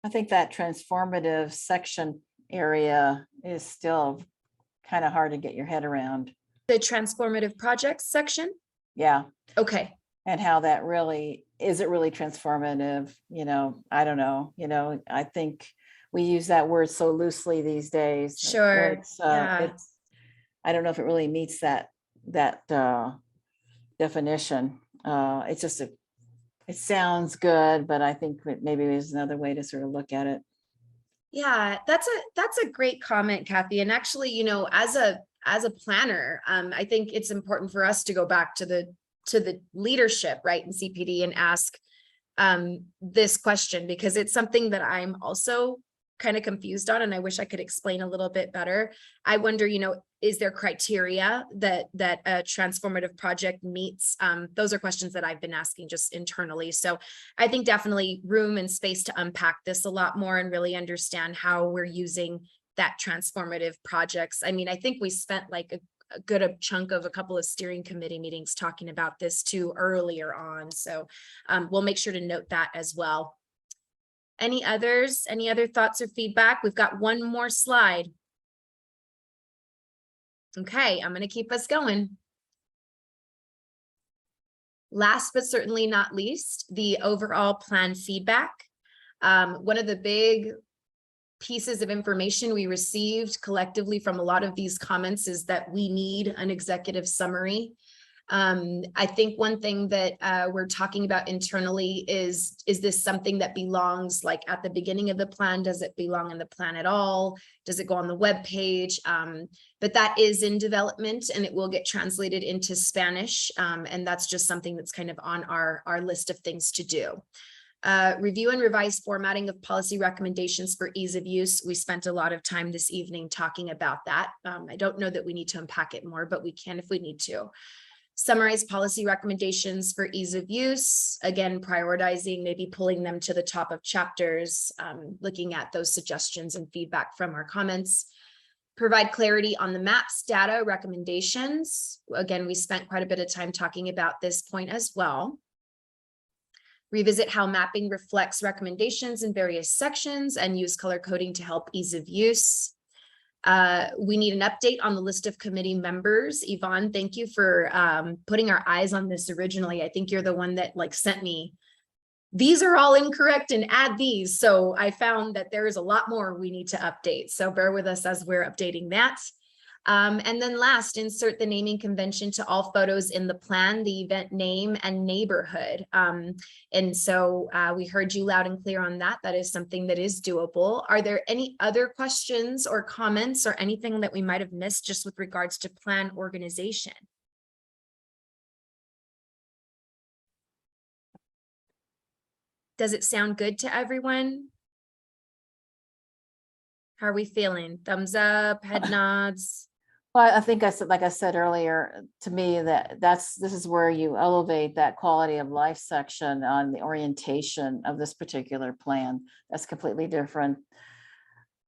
I think that transformative section area is still kind of hard to get your head around. The transformative projects section? Yeah. Okay. And how that really, is it really transformative? You know, I don't know, you know, I think we use that word so loosely these days. Sure. It's, I don't know if it really meets that definition. It's just it sounds good, but I think that maybe there's another way to sort of look at it. Yeah, that's a great comment, Kathy. And actually, you know, as a planner, I think it's important for us to go back to the leadership, right, in CPD and ask this question, because it's something that I'm also kind of confused on, and I wish I could explain a little bit better. I wonder, you know, is there criteria that a transformative project meets? Those are questions that I've been asking just internally. So I think definitely room and space to unpack this a lot more and really understand how we're using that transformative projects. I mean, I think we spent like a good chunk of a couple of steering committee meetings talking about this too earlier on. So we'll make sure to note that as well. Any others? Any other thoughts or feedback? We've got one more slide. Okay, I'm going to keep us going. Last but certainly not least, the overall plan feedback. One of the big pieces of information we received collectively from a lot of these comments is that we need an executive summary. I think one thing that we're talking about internally is this something that belongs like at the beginning of the plan? Does it belong in the plan at all? Does it go on the web page? But that is in development and it will get translated into Spanish. And that's just something that's kind of on our list of things to do. Review and revise formatting of policy recommendations for ease of use. We spent a lot of time this evening talking about that. I don't know that we need to unpack it more, but we can if we need to. Summarize policy recommendations for ease of use. Again, prioritizing, maybe pulling them to the top of chapters, looking at those suggestions and feedback from our comments. Provide clarity on the maps, data, recommendations. Again, we spent quite a bit of time talking about this point as well. Revisit how mapping reflects recommendations in various sections and use color coding to help ease of use. We need an update on the list of committee members. Yvonne, thank you for putting our eyes on this originally. I think you're the one that like sent me, these are all incorrect and add these. So I found that there is a lot more we need to update. So bear with us as we're updating that. And then last, insert the naming convention to all photos in the plan, the event name and neighborhood. And so we heard you loud and clear on that. That is something that is doable. Are there any other questions or comments or anything that we might have missed just with regards to plan organization? Does it sound good to everyone? How are we feeling? Thumbs up, head nods? Well, I think I said, like I said earlier, to me, this is where you elevate that quality of life section on the orientation of this particular plan. That's completely different.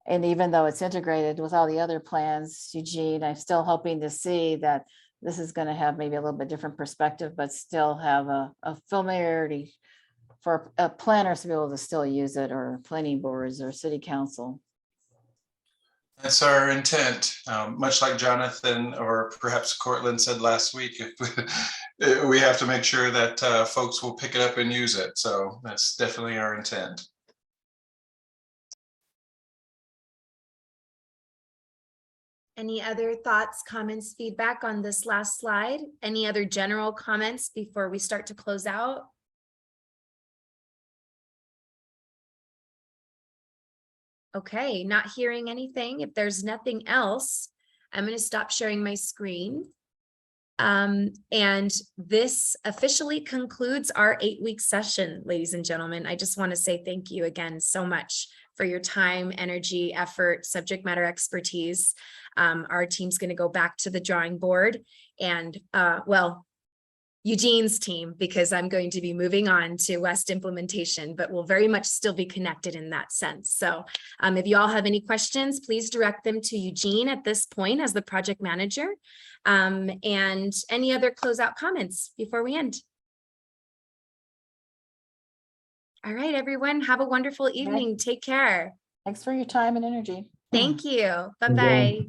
And even though it's integrated with all the other plans, Eugene, I'm still hoping to see that this is going to have maybe a little bit different perspective, but still have a familiarity for planners to be able to still use it, or planning boards or city council. That's our intent. Much like Jonathan or perhaps Cortland said last week, if we have to make sure that folks will pick it up and use it. So that's definitely our intent. Any other thoughts, comments, feedback on this last slide? Any other general comments before we start to close out? Okay, not hearing anything. If there's nothing else, I'm going to stop sharing my screen. And this officially concludes our 8-week session, ladies and gentlemen. I just want to say thank you again so much for your time, energy, effort, subject matter expertise. Our team's going to go back to the drawing board and, well, Eugene's team, because I'm going to be moving on to West implementation, but we'll very much still be connected in that sense. So if you all have any questions, please direct them to Eugene at this point as the project manager. And any other closeout comments before we end? All right, everyone, have a wonderful evening. Take care. Thanks for your time and energy. Thank you. Bye-bye.